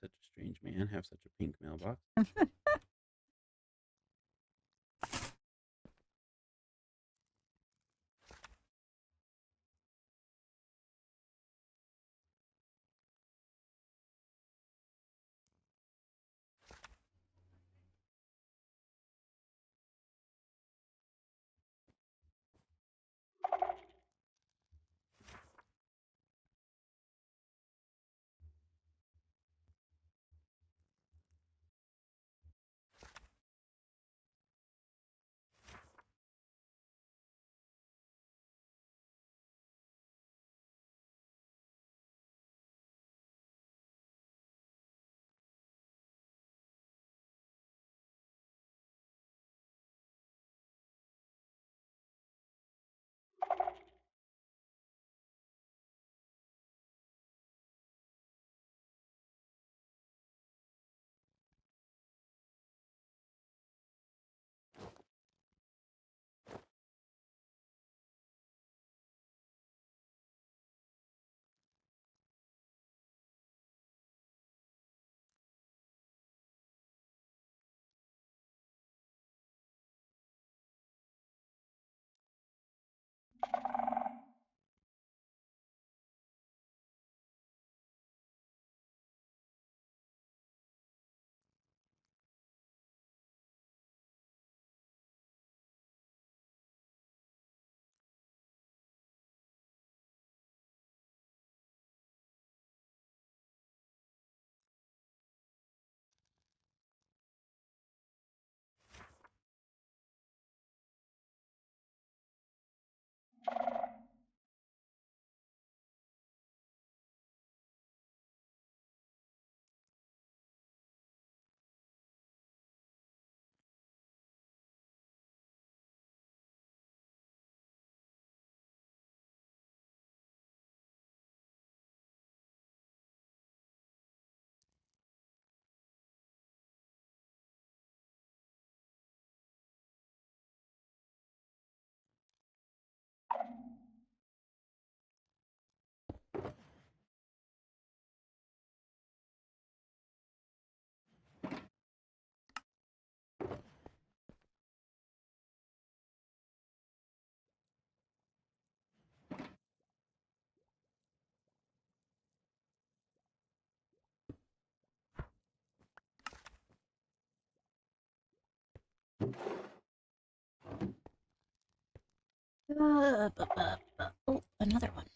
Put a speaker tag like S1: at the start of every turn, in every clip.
S1: such a strange man have such a pink mailbox?
S2: Oh, another one.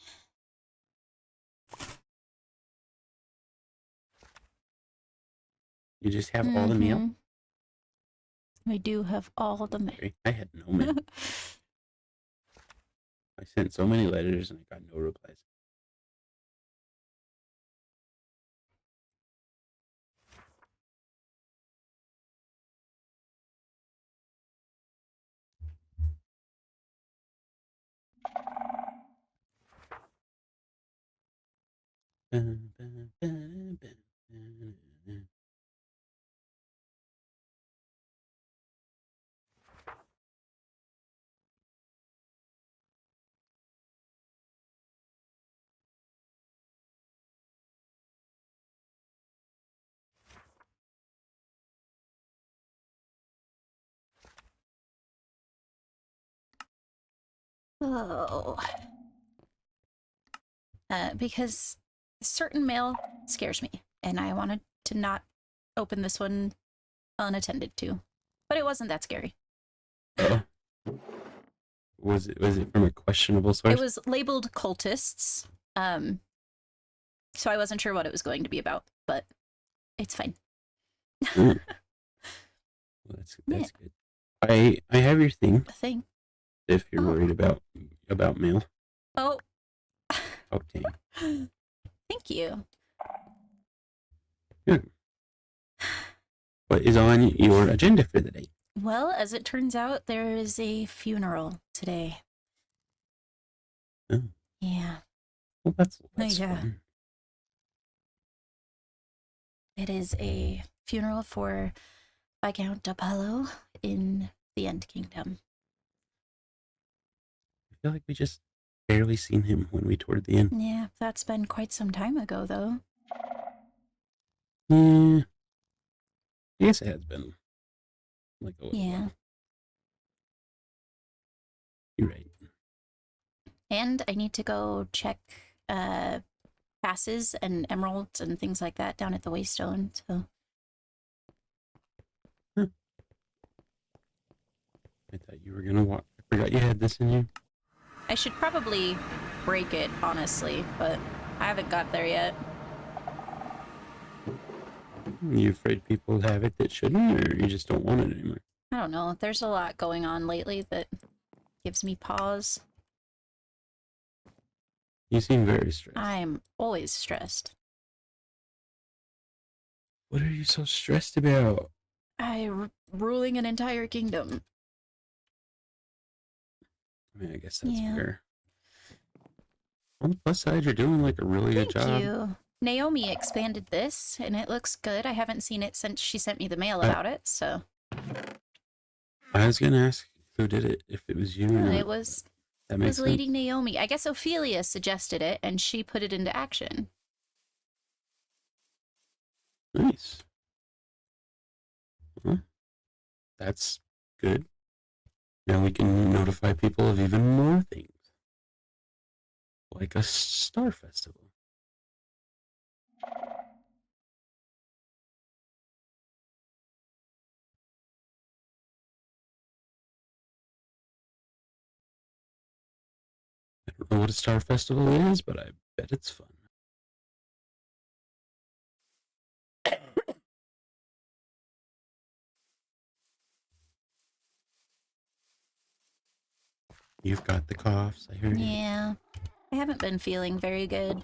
S1: You just have all the mail?
S2: I do have all the mail.
S1: Okay. I had no mail. I sent so many letters and I got no replies.
S2: Oh. Because certain mail scares me, and I wanted to not open this one unattended to. But it wasn't that scary.
S1: Oh. Was it from a questionable source?
S2: It was labeled cultists. So I wasn't sure what it was going to be about, but it's fine.
S1: Well, that's good. I have your thing.
S2: The thing.
S1: If you're worried about mail.
S2: Oh.
S1: Okay.
S2: Thank you.
S1: Good. What is on your agenda for the day?
S2: Well, as it turns out, there is a funeral today.
S1: Oh.
S2: Yeah.
S1: Well, that's fun.
S2: It is a funeral for Viscount Apollo in the End Kingdom.
S1: I feel like we just barely seen him when we toured the inn.
S2: Yeah, that's been quite some time ago, though.
S1: Yeah. I guess it has been like a little
S2: Yeah.
S1: while. You're right.
S2: And I need to go check passes and emeralds and things like that down at the Waystone. So
S1: I thought you were gonna walk. I forgot you had this in you.
S2: I should probably break it, honestly, but I haven't got there yet.
S1: Are you afraid people have it that shouldn't, or you just don't want it anymore?
S2: I don't know. There's a lot going on lately that gives me pause.
S1: You seem very stressed.
S2: I'm always stressed.
S1: What are you so stressed about?
S2: Ruling an entire kingdom.
S1: I mean, I guess that's
S2: Yeah.
S1: fair. On the plus side, you're doing like a really good job.
S2: Thank you. Naomi expanded this, and it looks good. I haven't seen it since she sent me the mail about it, so.
S1: I was gonna ask who did it, if it was you or not.
S2: It was Lady Naomi. I guess Ophelia suggested it, and she put it into action.
S1: Nice. Well, that's good. Now we can notify people of even more things. Like a star festival. I don't know what a star festival is, but I bet it's fun. You've got the coughs, I heard.
S2: Yeah. I haven't been feeling very good.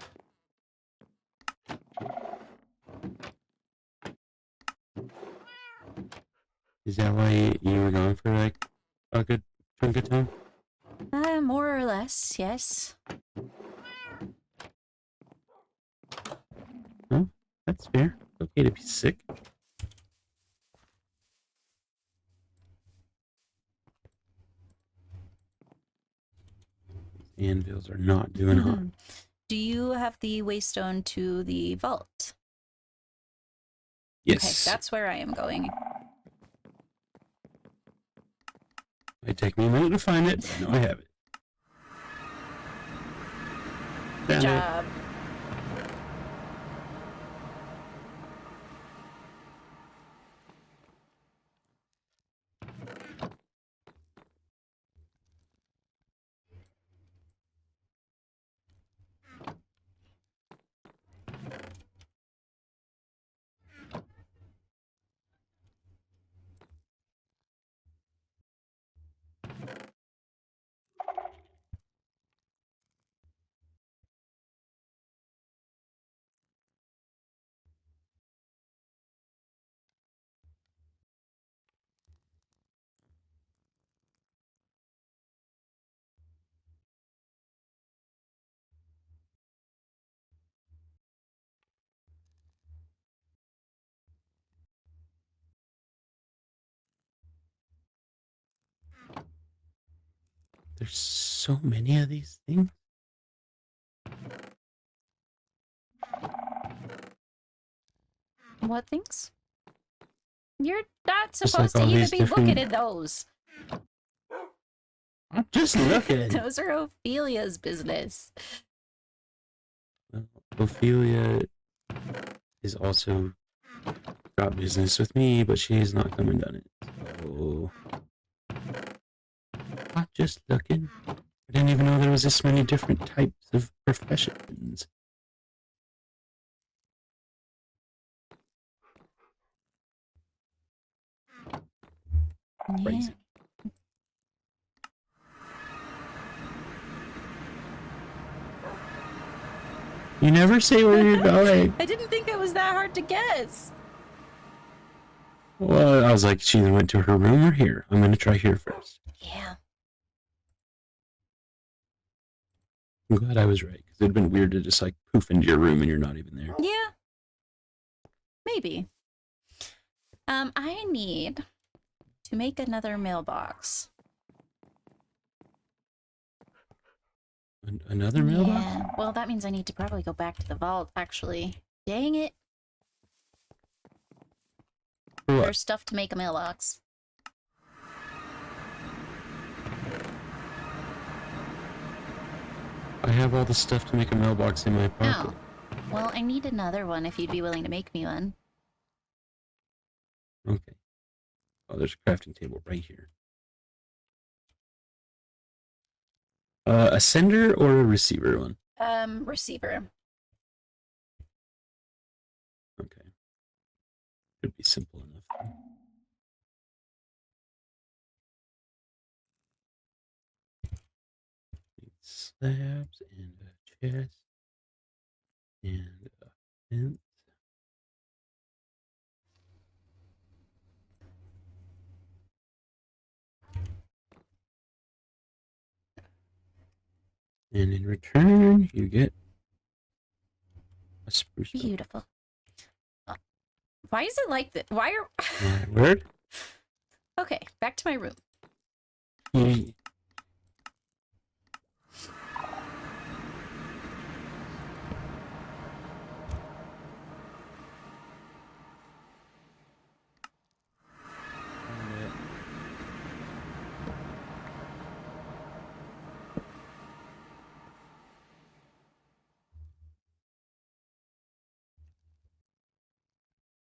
S1: Is that why you were gone for like a good chunk of time?
S2: More or less, yes.
S1: Well, that's fair. It's okay to be sick. Anvils are not doing hot.
S2: Do you have the Waystone to the vault?
S1: Yes.
S2: Okay, that's where I am going.
S1: Might take me a minute to find it, but I know I have it.
S2: Good job.
S1: There's so many of these things.
S2: What things? You're not
S1: Just
S2: supposed
S1: like
S2: to
S1: all
S2: even
S1: these
S2: be
S1: different-
S2: looking at those.
S1: I'm just looking.
S2: Those are Ophelia's business.
S1: Well, Ophelia is also got business with me, but she has not come and done it. So I'm just looking. I didn't even know there was this many different types of professions. Crazy.
S2: Yeah.
S1: You never say where you're going.
S2: I didn't think it was that hard to guess.
S1: Well, I was like, she either went to her room or here. I'm going to try here first.
S2: Yeah.
S1: I'm glad I was right, because it'd been weird to just like poof into your room and you're not even there.
S2: Yeah. Maybe. I need to make another mailbox.
S1: Another mailbox?
S2: Yeah. Well, that means I need to probably go back to the vault, actually. Dang it.
S1: For what?
S2: There's stuff to make a mailbox.
S1: I have all the stuff to make a mailbox in my pocket.
S2: Oh. Well, I need another one if you'd be willing to make me one.
S1: Okay. Oh, there's a crafting table right here. A sender or a receiver one?
S2: Receiver.
S1: Okay. Could be simple enough. Then. Slabs and a chest and a fence. And in return, you get a spruce belt.
S2: Beautiful. Why is it like that? Why are...
S1: My word.
S2: Okay, back to my room.
S1: You-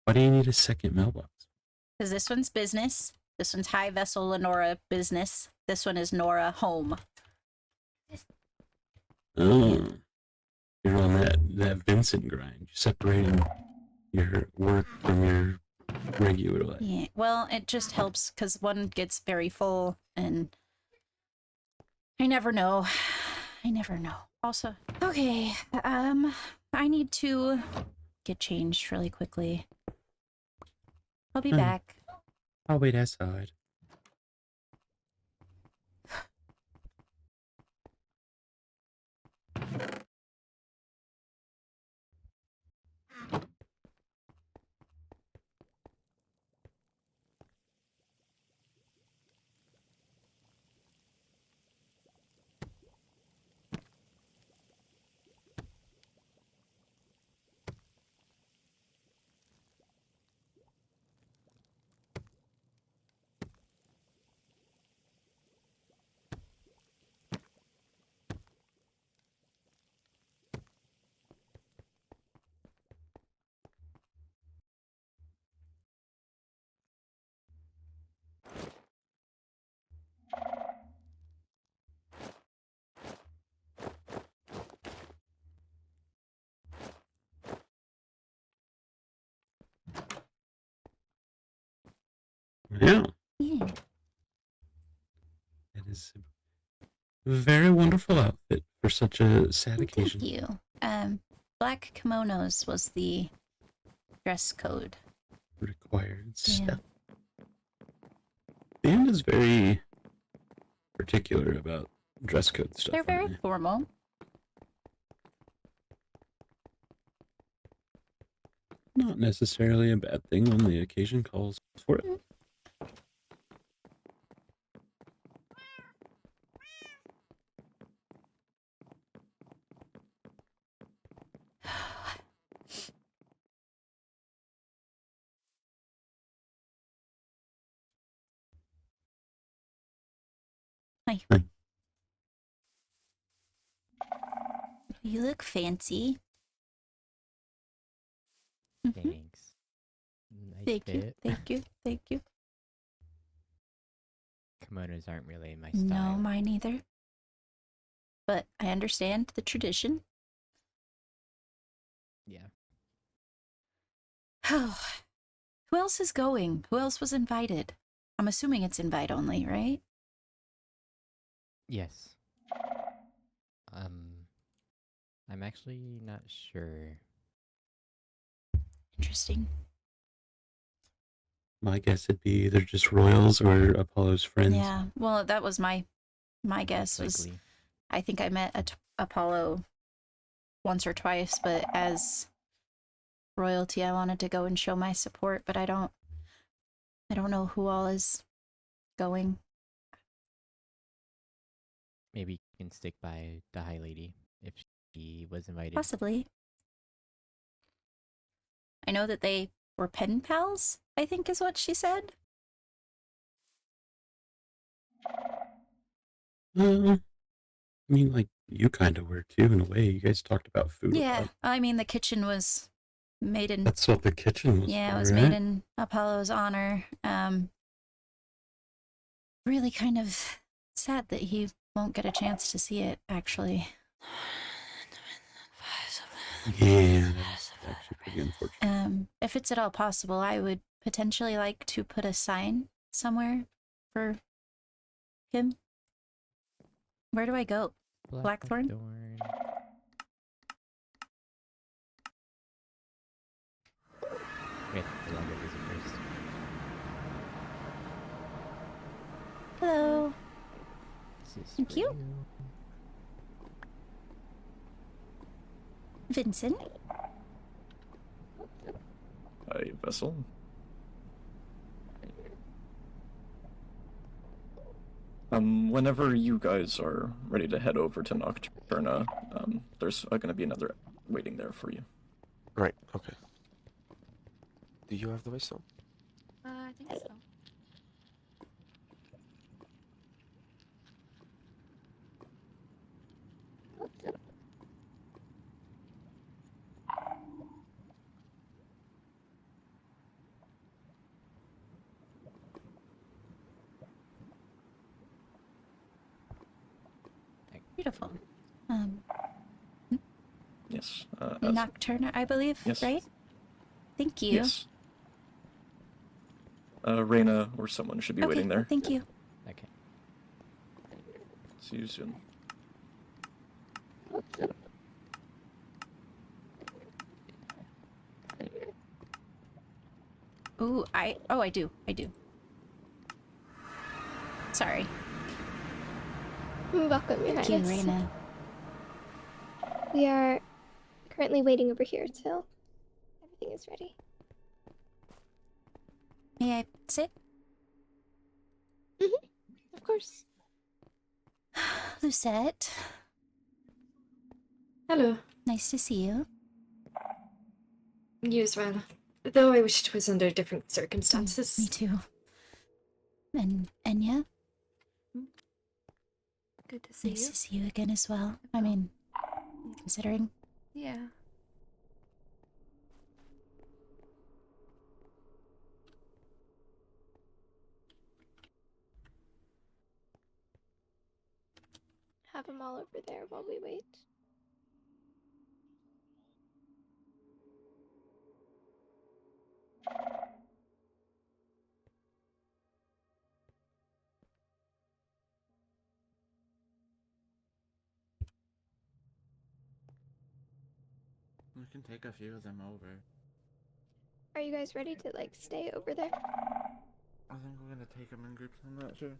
S1: Why do you need a second mailbox?
S2: Because this one's business. This one's High Vessel Lenora business. This one is Nora home.
S1: Oh, you're on that Vincent grind. You're separating your work from your regular life.
S2: Yeah, well, it just helps because one gets very full and I never know. I never know. Also, okay, I need to get changed really quickly. I'll be back.
S1: I'll wait outside. Yeah.
S2: Yeah.
S1: It is a very wonderful outfit for such a sad occasion.
S2: Thank you. Black kimonos was the dress code.
S1: Required
S2: Yeah.
S1: stuff. The end is very particular about dress code stuff.
S2: They're very
S1: aren't they?
S2: formal.
S1: Not necessarily a bad thing when the occasion calls for it.
S2: Hi.
S1: Hi.
S2: You look fancy.
S3: Thanks. Nice
S2: Thank you.
S3: fit.
S2: Thank you. Thank you.
S3: Kimonos aren't really my style.
S2: No, mine either. But I understand the tradition.
S3: Yeah.
S2: Oh, who else is going? Who else was invited? I'm assuming it's invite only, right?
S3: Yes. I'm actually not sure.
S2: Interesting.
S1: My guess would be either just royals or Apollo's friends.
S2: Yeah. Well, that was my guess. Was
S3: Likely.
S2: I think I met Apollo once or twice, but as royalty, I wanted to go and show my support, but I don't know who all is going.
S3: Maybe you can stick by the High Lady if she was invited.
S2: Possibly. I know that they were pen pals, I I think is what she said.
S1: I mean, like, you kind of were too, in a way. You guys talked about food a
S2: Yeah,
S1: lot.
S2: I mean, the kitchen was made in...
S1: That's what the kitchen was
S2: Yeah,
S1: for,
S2: it was
S1: right?
S2: made in Apollo's honor. Really kind of sad that he won't get a chance to see it, actually.
S1: Yeah, that's actually pretty unfortunate.
S2: If it's at all possible, I would potentially like to put a sign somewhere for him. Where do I go? Blackthorn?
S3: We have to log a visit first.
S2: Hello.
S3: This is
S2: Thank
S3: for
S2: you. Vincent?
S4: Hi, Vessel. Whenever you guys are ready to head over to Nocturna, there's gonna be another waiting there for you.
S5: Right, okay. Do you have the wisdom?
S6: I think so.
S2: Beautiful.
S4: Yes.
S2: Nocturna, I believe,
S4: Yes.
S2: right? Thank you.
S4: Yes. Reyna or someone should be
S2: Okay,
S4: waiting there.
S2: thank you.
S3: Okay.
S4: See you soon.
S2: Ooh, I do. Sorry.
S7: Welcome, Your
S2: Thank you,
S7: Highness.
S2: Reyna.
S7: We are currently waiting over here till everything is ready.
S2: May I sit?
S7: Of course.
S2: Lucette,
S6: Hello.
S2: nice to see you.
S6: You as well. Though I wish it was under different circumstances.
S2: Me too. And Enya,
S6: Good to see
S2: nice
S6: you.
S2: to see you again as well. I mean, considering.
S6: Yeah.
S7: Have them all over there while we wait.
S8: We can take a few of them over.
S7: Are you guys ready to, like, stay over there?
S8: I think we're gonna take them in groups, I'm not sure.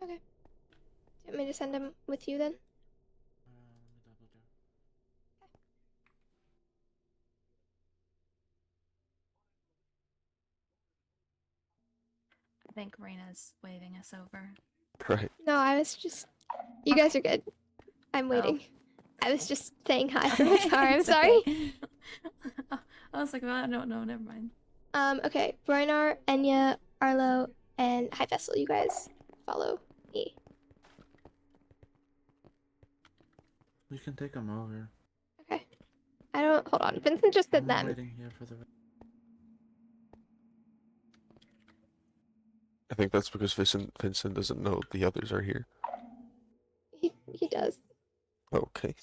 S7: Okay. Do you want me to send them with you then?
S8: Let me double check.
S6: I think Reyna's waving us over.
S5: Right.
S7: No, I was just... You guys are good. I'm waiting. I was just saying hi from afar. I'm
S2: It's
S7: sorry.
S2: okay.
S6: I was like, well, I don't know, never mind.
S7: Okay. Brinar, Enya, Arlo, and High Vessel, you guys follow me.
S8: We can take them over.
S7: Okay. I don't... Hold on. Vincent just said
S8: I'm
S7: them.
S8: waiting here for the...
S5: I think that's because Vincent doesn't know the others are here.
S7: He does.
S5: Okay.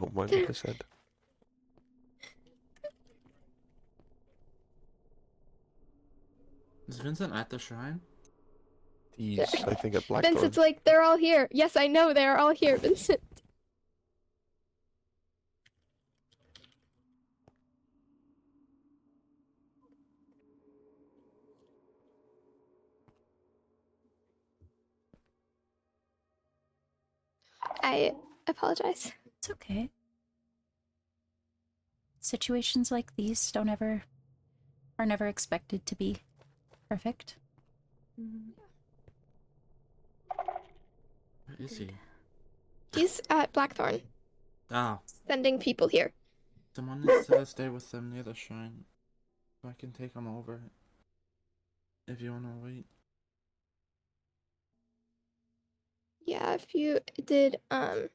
S5: Don't mind what I said.
S8: Is Vincent at the shrine?
S5: He's, I think, at Blackthorn.
S7: Vincent's like, they're all here. Yes, I know they're all here, Vincent. I apologize.
S2: It's okay. Situations like these are never expected to be perfect.
S8: Where is he?
S7: He's at Blackthorn,
S8: Oh,
S7: sending people here.
S8: someone needs to stay with them near the shrine. So I can take them over. If you wanna wait.
S7: Yeah, if you did, Helen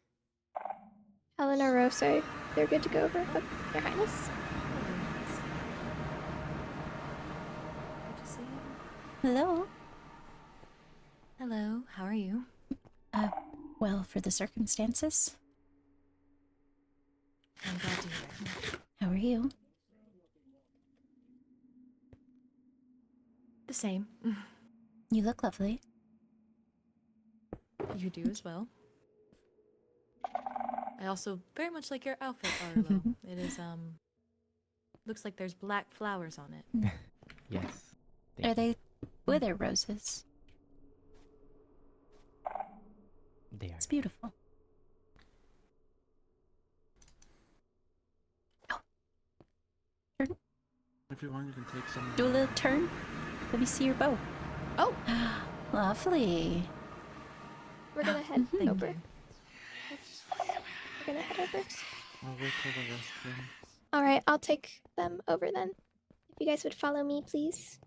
S7: or Rosa, they're good to go over with Their Highness.
S9: Good to see you.
S2: Hello.
S9: Hello, how are you?
S2: Well, for the circumstances.
S9: I'm glad to hear.
S2: How are you?
S9: The same.
S2: You look lovely.
S9: You do as well. I also very much like your outfit, Arlo. It is, looks like there's black flowers on it.
S3: Yes.
S2: Are
S3: Thank you.
S2: they wither roses?
S3: They are.
S2: It's beautiful.
S8: If you want, you can take some.
S2: Do a little turn. Let me see your bow.
S7: Oh,
S2: Lovely.
S7: we're gonna head
S2: Thank
S7: over.
S9: you.
S7: We're gonna head over.
S8: I'll wait till the rest comes.
S7: Alright, I'll take them over then. If you guys would follow me, please.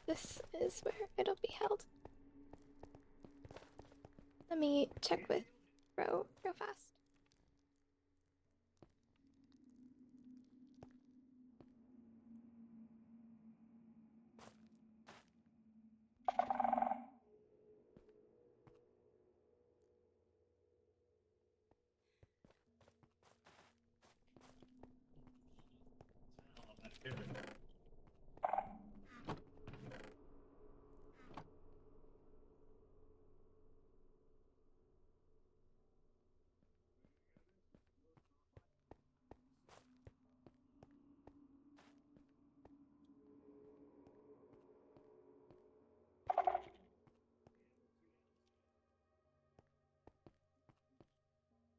S7: This is where it'll be held. Let me check with Ro real fast.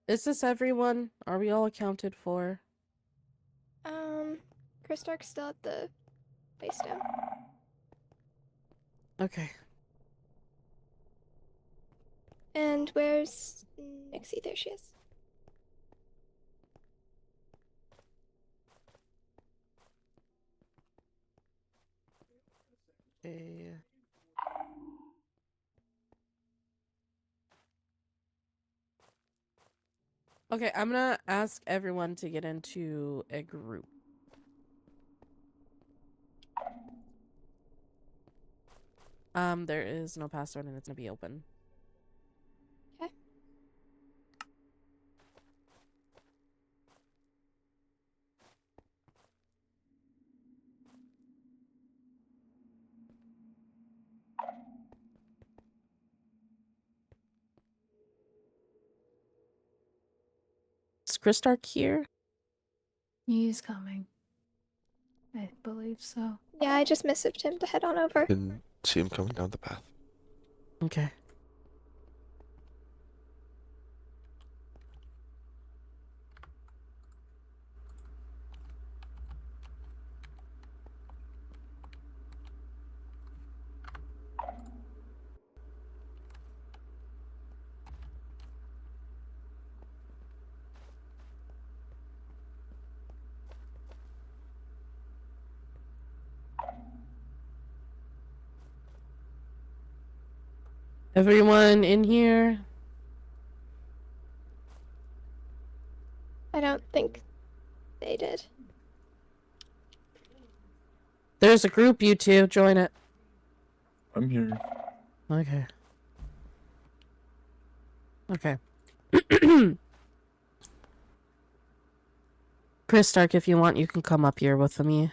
S10: Is this everyone? Are we all accounted for?
S7: Chris Dark's still at the base down.
S10: Okay.
S7: And where's Nixie? There she is.
S10: Okay. Okay, I'm gonna ask everyone to get into a group. There is no password and it's gonna be open.
S7: Okay.
S10: Is Chris Dark here?
S9: He's coming. I believe so.
S7: Yeah, I just messaged him to head on over.
S5: Can see him coming down the path.
S10: Okay. Everyone in here?
S7: I don't think they did.
S10: There's a group, you two. Join it.
S4: I'm here.
S10: Okay. Okay. Chris Stark, if you want, you can come up here with me.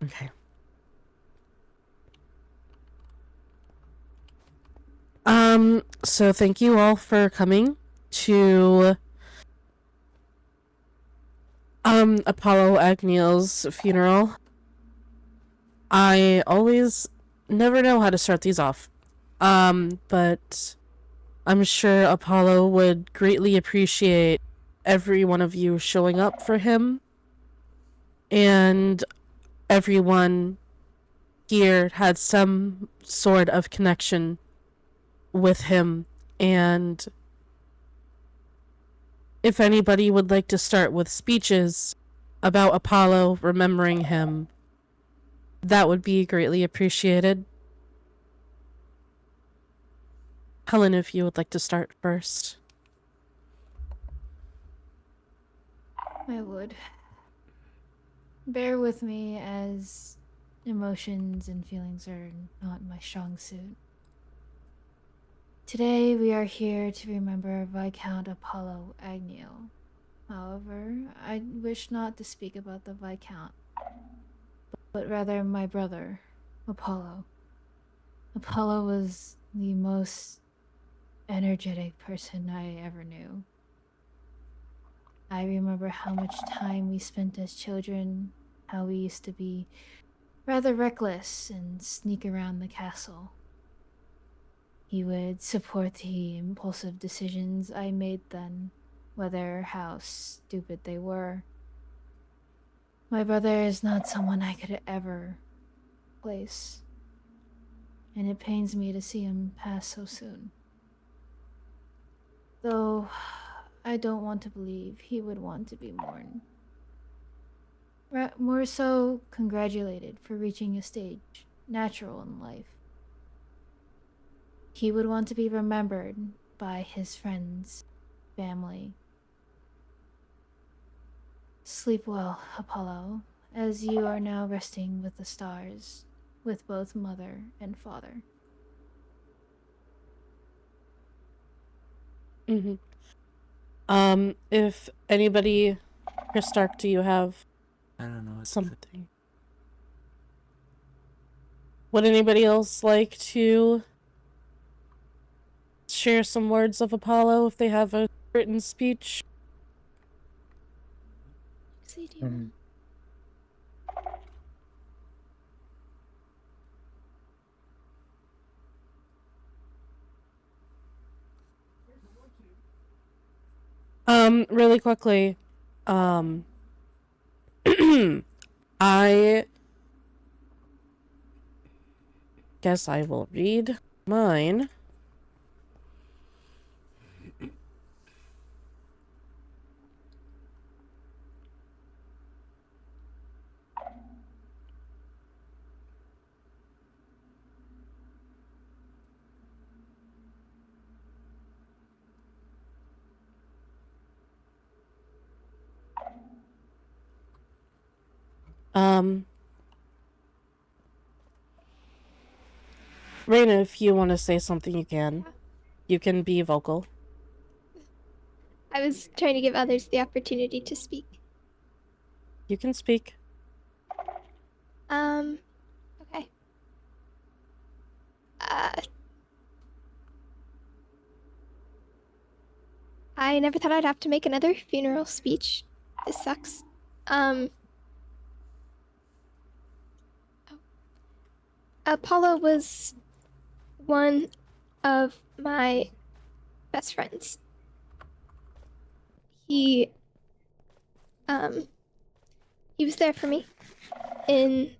S10: Okay. So thank you all for coming to Apollo Agneel's funeral. I always never know how to start these off. But I'm sure Apollo would greatly appreciate every one of you showing up for him. And everyone here had some sort of connection with him. And if anybody would like to start with speeches about Apollo remembering him, that would be greatly appreciated. Helen, if you would like to start first.
S9: I would. Bear with me as emotions and feelings are not my strong suit. Today we are here to remember Viscount Apollo Agneel. However, I wish not to speak about the Viscount, but rather my brother, Apollo. Apollo was the most energetic person I ever knew. I remember how much time we spent as children, how we used to be rather reckless and sneak around the castle. He would support the impulsive decisions I made then, whether how stupid they were. My brother is not someone I could ever place, and it pains me to see him pass so soon. Though I don't want to believe he would want to be mourned. More so, congratulated for reaching a stage natural in life. He would want to be remembered by his friends, family. Sleep well, Apollo, as you are now resting with the stars, with both mother and father.
S10: If anybody, Chris Stark, do you have
S8: I don't know.
S10: something? Would anybody else like to share some words of Apollo if they have a written speech? Really quickly, I guess I will read mine. Raina, if you want to say something, you can. You can be vocal.
S7: I was trying to give others the opportunity to speak.
S10: You can speak.
S7: Okay. I never thought I'd have to make another funeral speech. This sucks. Apollo was one of my best friends. He was there for me in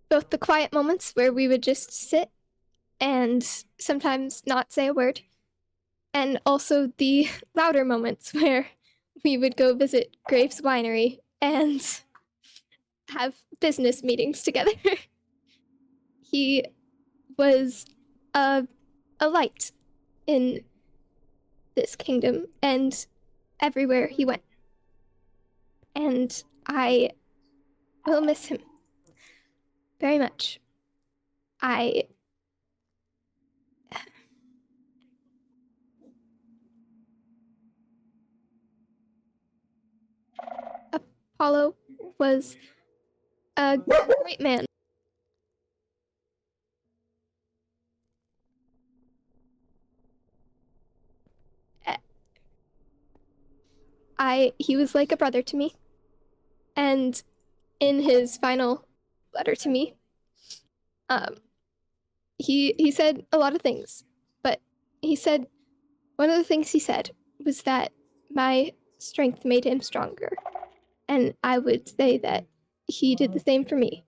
S7: both the quiet moments where we would just sit and sometimes not say a word, and also the louder moments where we would go visit Graves Winery and have business meetings together. He was a light in this kingdom and everywhere he went. And I will miss him very much. Apollo was a great man. he was like a brother to me. And in his final letter to me, he said a lot of things, but he said one of the things he said was that my strength made him stronger. And I would say that he did the same for me.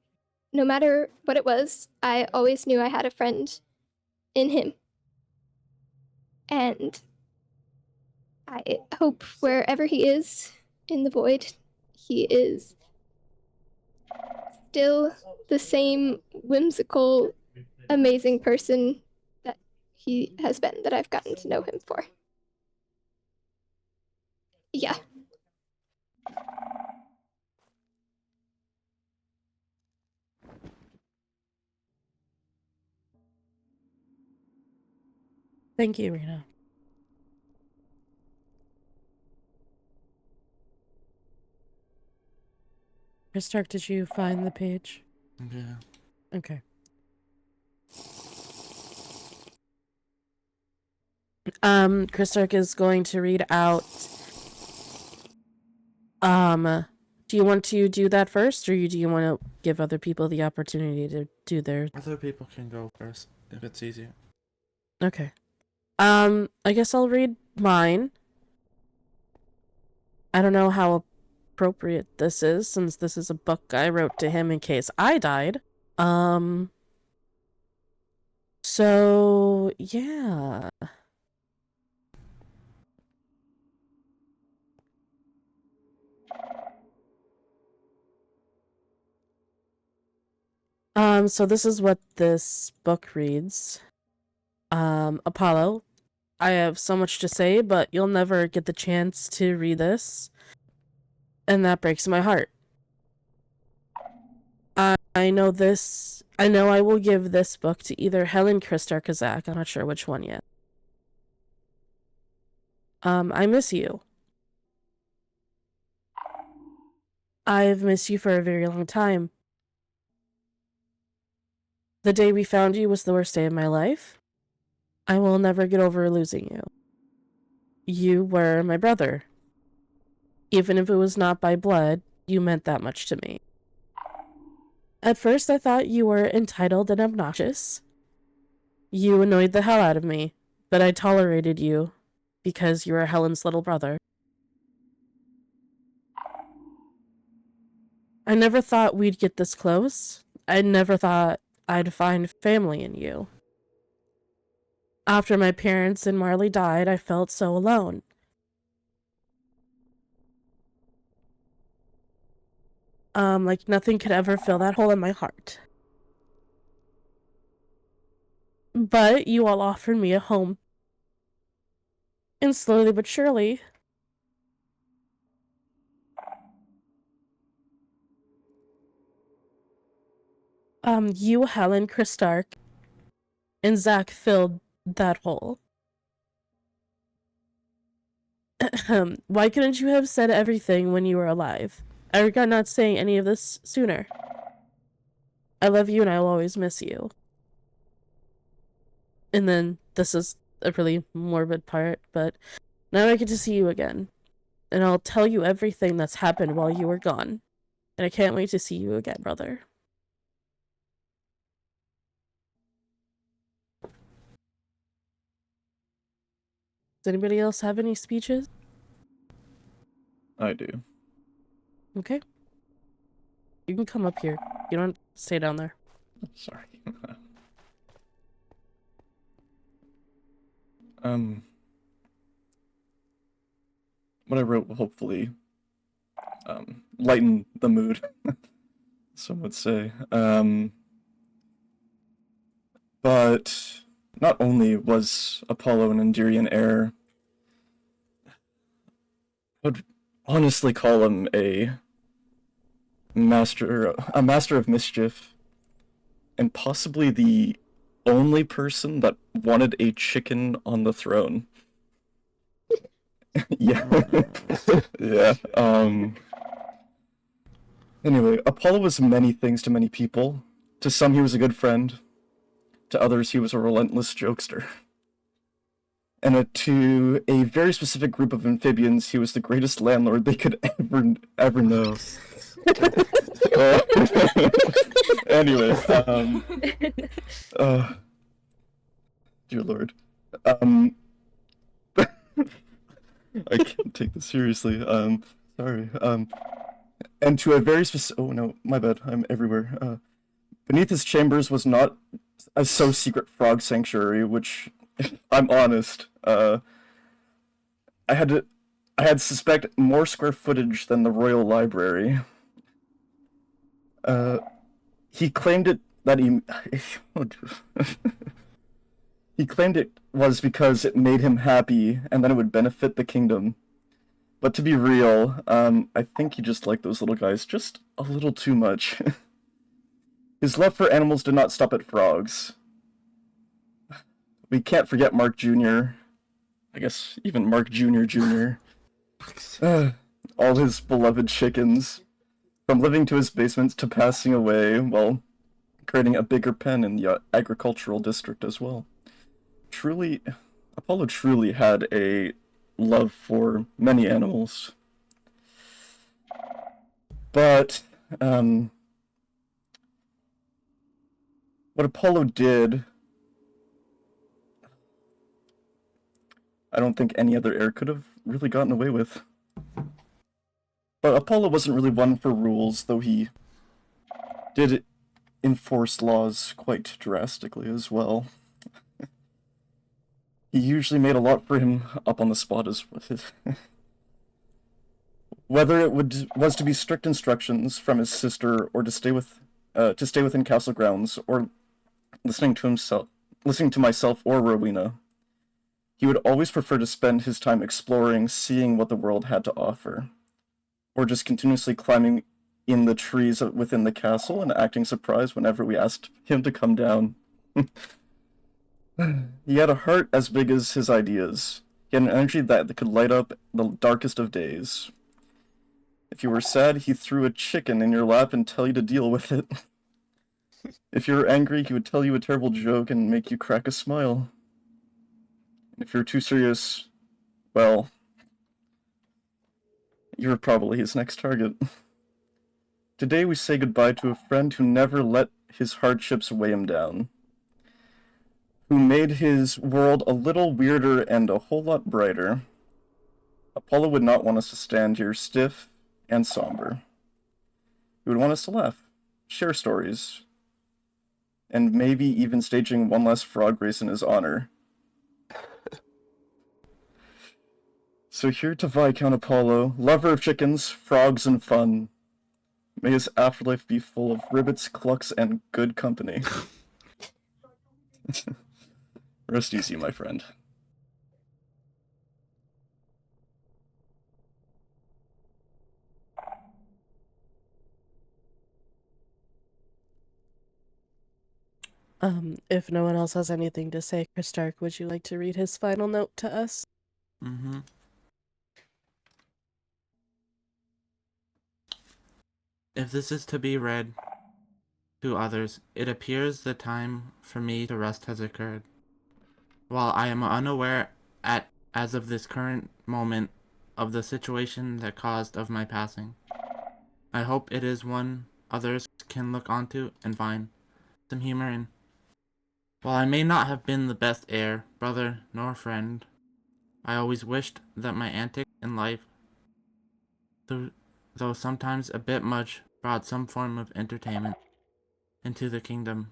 S7: No matter what it was, I always knew I had a friend in him. And I hope wherever he is in the void, he is still the same whimsical, amazing person that he has been, that I've gotten to know him for. Yeah.
S10: Thank you, Rena. Stark, did you find the page?
S8: Yeah.
S10: Okay. Stark is going to read out. Do you want to do that first, or do you want to give other people the opportunity to do their?
S8: Other people can go first if it's easier.
S10: Okay. I guess I'll read mine. I don't know how appropriate this is, since this is a book I wrote to him in case I died. So, yeah. So this is what this book reads. Apollo, I have so much to say, but you'll never get the chance to read this. And that breaks my heart. I know I will give this book to either Helen, Kristark, or Zach. I'm not sure which one yet. I miss you. I've missed you for a very long time. The day we found you was the worst day of my life. I will never get over losing you. You were my brother. Even if it was not by blood, you meant that much to me. At first, I thought you were entitled and obnoxious. You annoyed the hell out of me, but I tolerated you because you were Helen's little brother. I never thought we'd get this close. I never thought I'd find family in you. After my parents and Marley died, I felt so alone. Like nothing could ever fill that hole in my heart. But you all offered me a home. And slowly but surely, you, Helen, Kristark, and Zach filled that hole. Why couldn't you have said everything when you were alive? I regret not saying any of this sooner. I love you and I will always miss you. And then, this is a really morbid part, but now I get to see you again. And I'll tell you everything that's happened while you were gone. And I can't wait to see you again, brother. Does anybody else have any speeches?
S4: I do.
S10: Okay. You can come up here. You don't stay down there.
S4: Sorry. What I wrote will hopefully lighten the mood, some would say. But not only was Apollo an Endurian heir, I would honestly call him a master of mischief, and possibly the only person that wanted a chicken on the throne. Yeah. Yeah. Anyway, Apollo was many things to many people. To some, he was a good friend. To others, he was a relentless jokester. And to a very specific group of amphibians, he was the greatest landlord they could ever know. Anyway, dear Lord, I can't take this seriously. Sorry. And to a very specific. Oh no, my bad. I'm everywhere. Beneath his chambers was not a so-secret frog sanctuary, which, if I'm honest, I had suspect more square footage than the Royal Library. He claimed it that he claimed it was because it made him happy and that it would benefit the kingdom. But to be real, I think he just liked those little guys just a little too much. His love for animals did not stop at frogs. We can't forget Mark Jr. I guess even Mark Jr. All his beloved chickens. From living to his basements to passing away, while creating a bigger pen in the agricultural district as well. Truly, Apollo truly had a love for many animals. But, what Apollo did, I don't think any other heir could have really gotten away with. But Apollo wasn't really one for rules, though he did enforce laws quite drastically as well. He usually made a lot for him up on the spot as whether it was to be strict instructions from his sister or to stay within castle grounds or listening to myself or Rowena. He would always prefer to spend his time exploring, seeing what the world had to offer, or just continuously climbing in the trees within the castle and acting surprised whenever we asked him to come down. He had a heart as big as his ideas. He had an energy that could light up the darkest of days. If you were sad, he threw a chicken in your lap and tell you to deal with it. If you were angry, he would tell you a terrible joke and make you crack a smile. If you're too serious, well, you're probably his next target. Today we say goodbye to a friend who never let his hardships weigh him down, who made his world a little weirder and a whole lot brighter. Apollo would not want us to stand here stiff and somber. He would want us to laugh, share stories, and maybe even staging one last frog race in his honor. So here to Viscount Apollo, lover of chickens, frogs, and fun. May his afterlife be full of ribbits, clucks, and good company. Rest easy, my friend.
S10: If no one else has anything to say, Chris Stark, would you like to read his final note to us?
S8: Mm-hmm. If this is to be read to others, it appears the time for me to rest has occurred. While I am unaware as of this current moment of the situation that caused of my passing, I hope it is one others can look onto and find some humor in. While I may not have been the best heir, brother, nor friend, I always wished that my antics in life, though sometimes a bit much, brought some form of entertainment into the kingdom.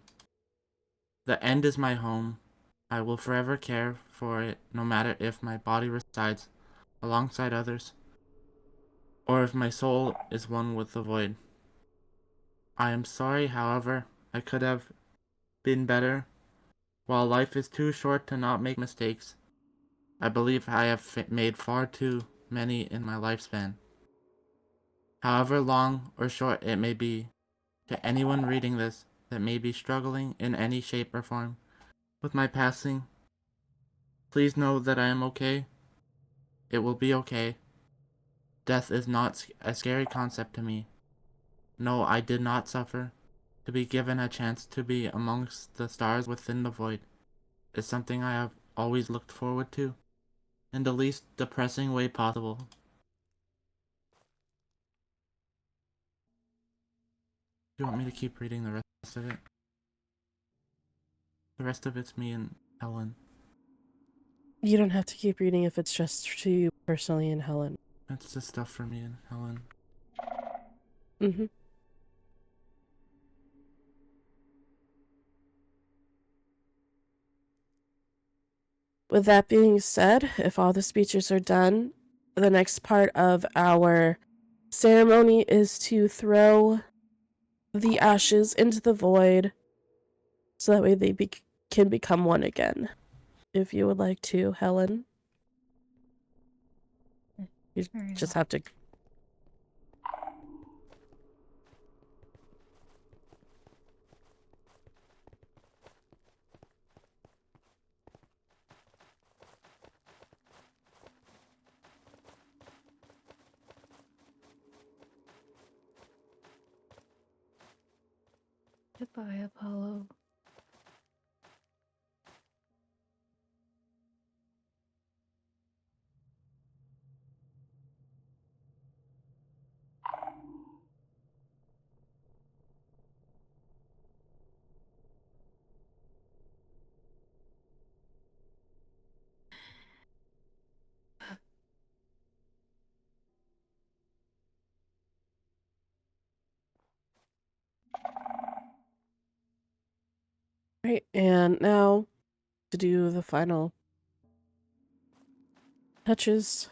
S8: The end is my home. I will forever care for it, no matter if my body resides alongside others, or if my soul is one with the void. I am sorry, however, I could have been better. While life is too short to not make mistakes, I believe I have made far too many in my lifespan. However long or short it may be, to anyone reading this that may be struggling in any shape or form with my passing, please know that I am okay. It will be okay. Death is not a scary concept to me. No, I did not suffer. To be given a chance to be amongst the stars within the void is something I have always looked forward to. in the least depressing way possible. You want me to keep reading the rest of it? The rest of it's me and Helen.
S10: You don't have to keep reading if it's just to you personally and Helen.
S8: It's just stuff for me and Helen.
S10: Mm-hmm. With that being said, if all the speeches are done, the next part of our ceremony is to throw the ashes into the void so that way they can become one again. If you would like to, Helen. You
S9: Very
S10: just
S9: well.
S10: have to...
S9: Goodbye, Apollo.
S10: Right, and now to do the final touches.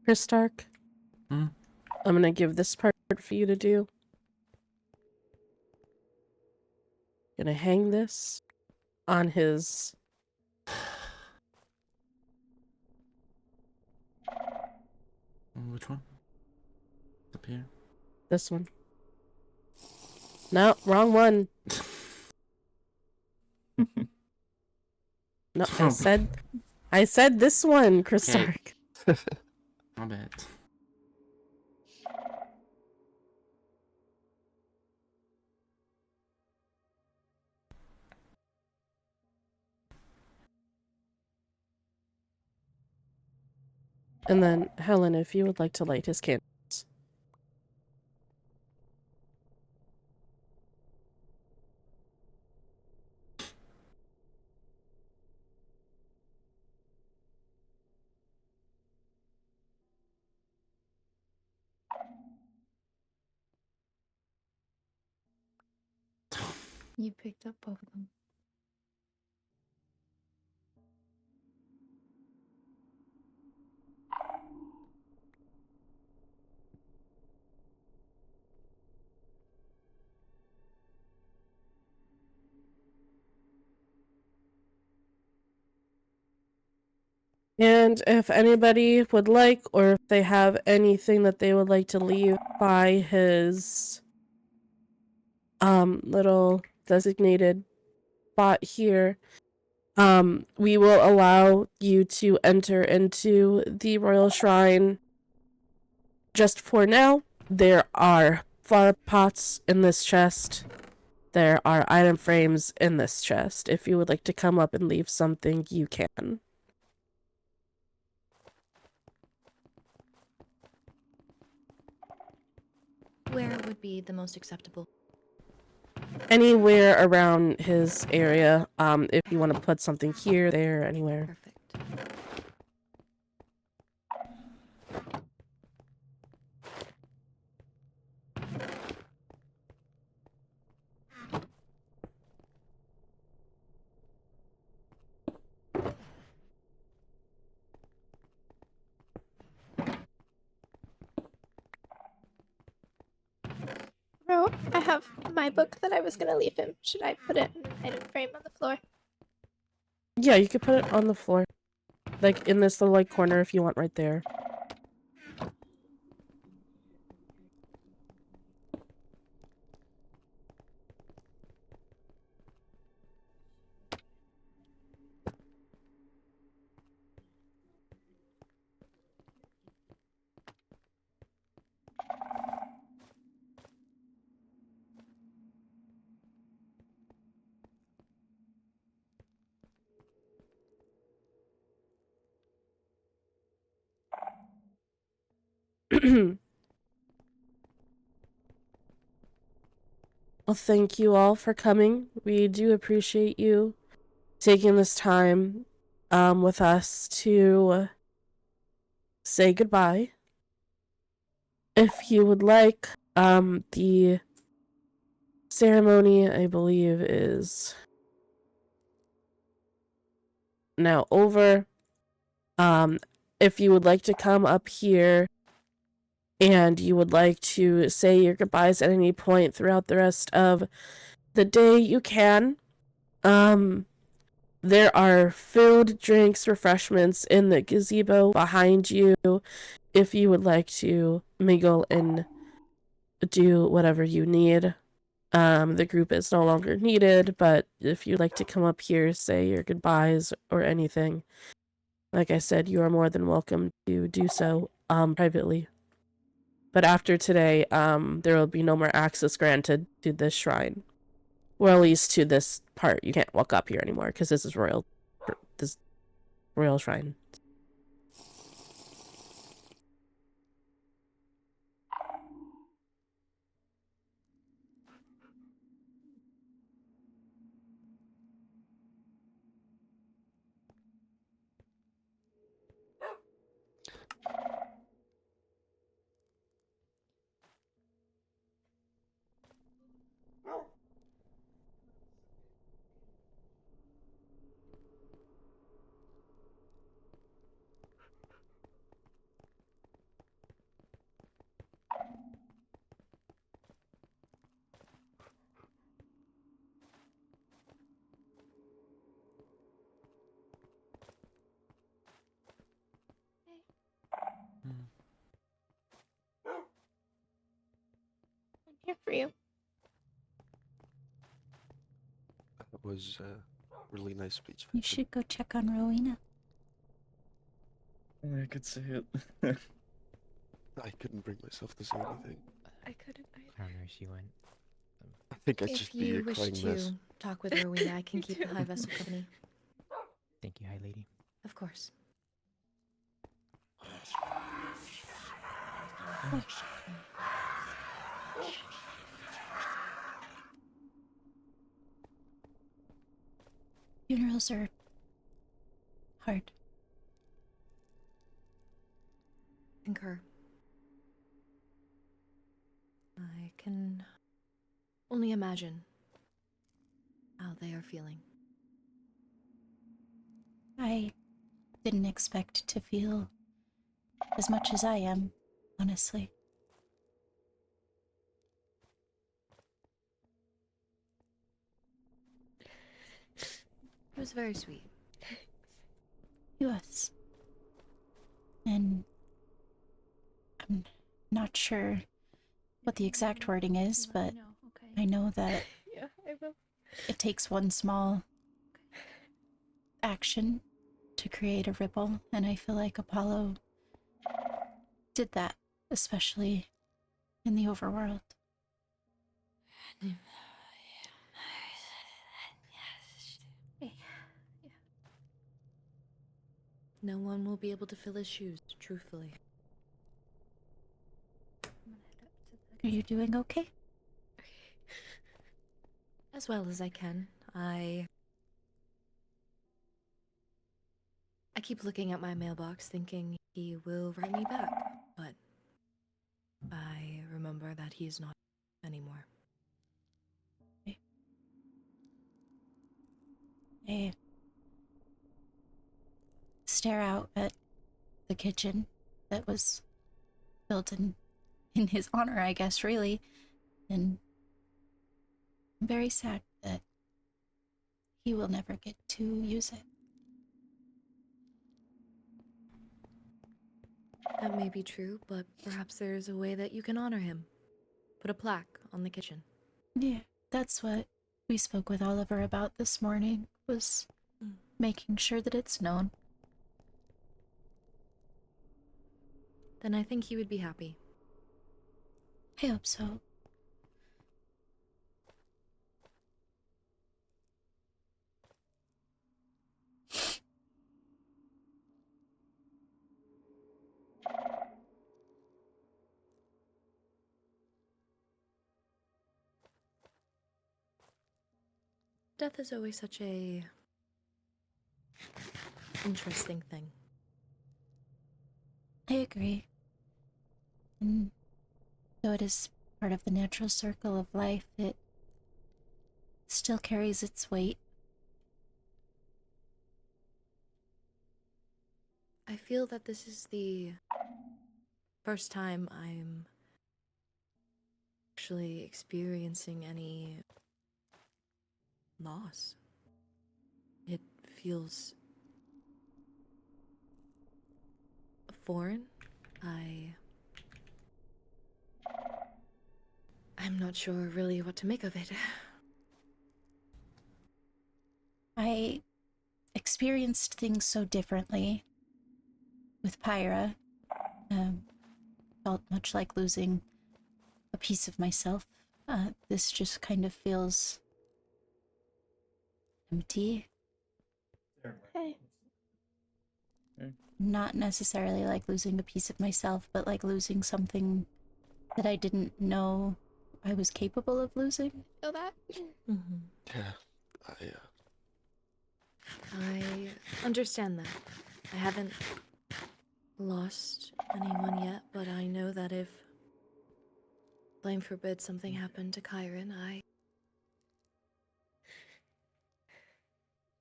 S10: Chris Stark,
S8: Hmm?
S10: I'm gonna give this part for you to do. Gonna hang this on his...
S8: Which one? Up here?
S10: this one. No, wrong one. No, I said this one, Chris
S8: Okay.
S10: Stark.
S8: My bad.
S10: And then, Helen, if you would like to light his candles.
S9: You picked up both of them.
S10: And if anybody would like, or if they have anything that they would like to leave by his little designated spot here, we will allow you to enter into the royal shrine. Just for now, there are flower pots in this chest. There are item frames in this chest. If you would like to come up and leave something, you can.
S11: Where would be the most acceptable?
S10: Anywhere around his area. If you want to put something here, there, anywhere.
S11: Perfect.
S7: Bro, I have my book that I was gonna leave him. Should I put it in an item frame on the floor?
S10: Yeah, you could put it on the floor. Like, in this little, like, corner if you want right there. Well, thank you all for coming. We do appreciate you taking this time with us to say goodbye. If you would like, the ceremony, I believe, is now over. If you would like to come up here and you would like to say your goodbyes at any point throughout the rest of the day, you can. There are food, drinks, refreshments in the gazebo behind you if you would like to mingle and do whatever you need. The group is no longer needed, but if you'd like to come up here, say your goodbyes or anything, like I said, you are more than welcome to do so privately. But after today, there will be no more access granted to this shrine. Or at least to this part. You can't walk up here anymore because this is royal shrine.
S7: I'm here for you.
S5: That was a really nice speech.
S2: You should go check on Rowena.
S4: I could say it.
S5: I couldn't bring myself to say anything.
S6: I couldn't.
S3: I don't know where she went.
S5: I think I'd
S11: If
S5: just be
S11: you
S5: a
S11: wish
S5: crying
S11: to
S5: mess.
S11: talk with Rowena, I can
S6: Me
S11: keep
S6: too.
S11: the High Vessel company.
S3: Thank you, High Lady.
S11: Of course.
S2: Funerals are hard.
S11: Concur. I can only imagine how they are feeling.
S2: I didn't expect to feel as much as I am, honestly.
S11: It was very sweet.
S2: Yes. And I'm not sure what the exact wording is, but I know that
S6: Yeah, I will.
S2: it takes one small action to create a ripple, and I feel like Apollo did that, especially in the overworld.
S11: No one will be able to fill his shoes, truthfully.
S2: Are you doing okay?
S11: As well as I can. I keep looking at my mailbox thinking he will write me back, but I remember that he is not anymore.
S2: I stare out at the kitchen that was built in his honor, I guess, really, and I'm very sad that he will never get to use it.
S11: That may be true, but perhaps there is a way that you can honor him. Put a plaque on the kitchen.
S2: Yeah, that's what we spoke with Oliver about this morning, was making sure that it's known.
S11: Then I think he would be happy.
S2: I hope so.
S11: death is always such a interesting thing.
S2: I agree. And though it is part of the natural circle of life, it still carries its weight.
S11: I feel that this is the first time I'm actually experiencing any loss. It feels foreign. I'm not sure really what to make of it.
S2: I experienced things so differently with Pyra. Felt much like losing a piece of myself. This just kind of feels empty.
S7: Hey.
S2: Not necessarily like losing a piece of myself, but like losing something that I didn't know I was capable of losing.
S7: Feel that?
S5: Yeah,
S11: I understand that. I haven't lost anyone yet, but I know that if blame forbid something happened to Kyron,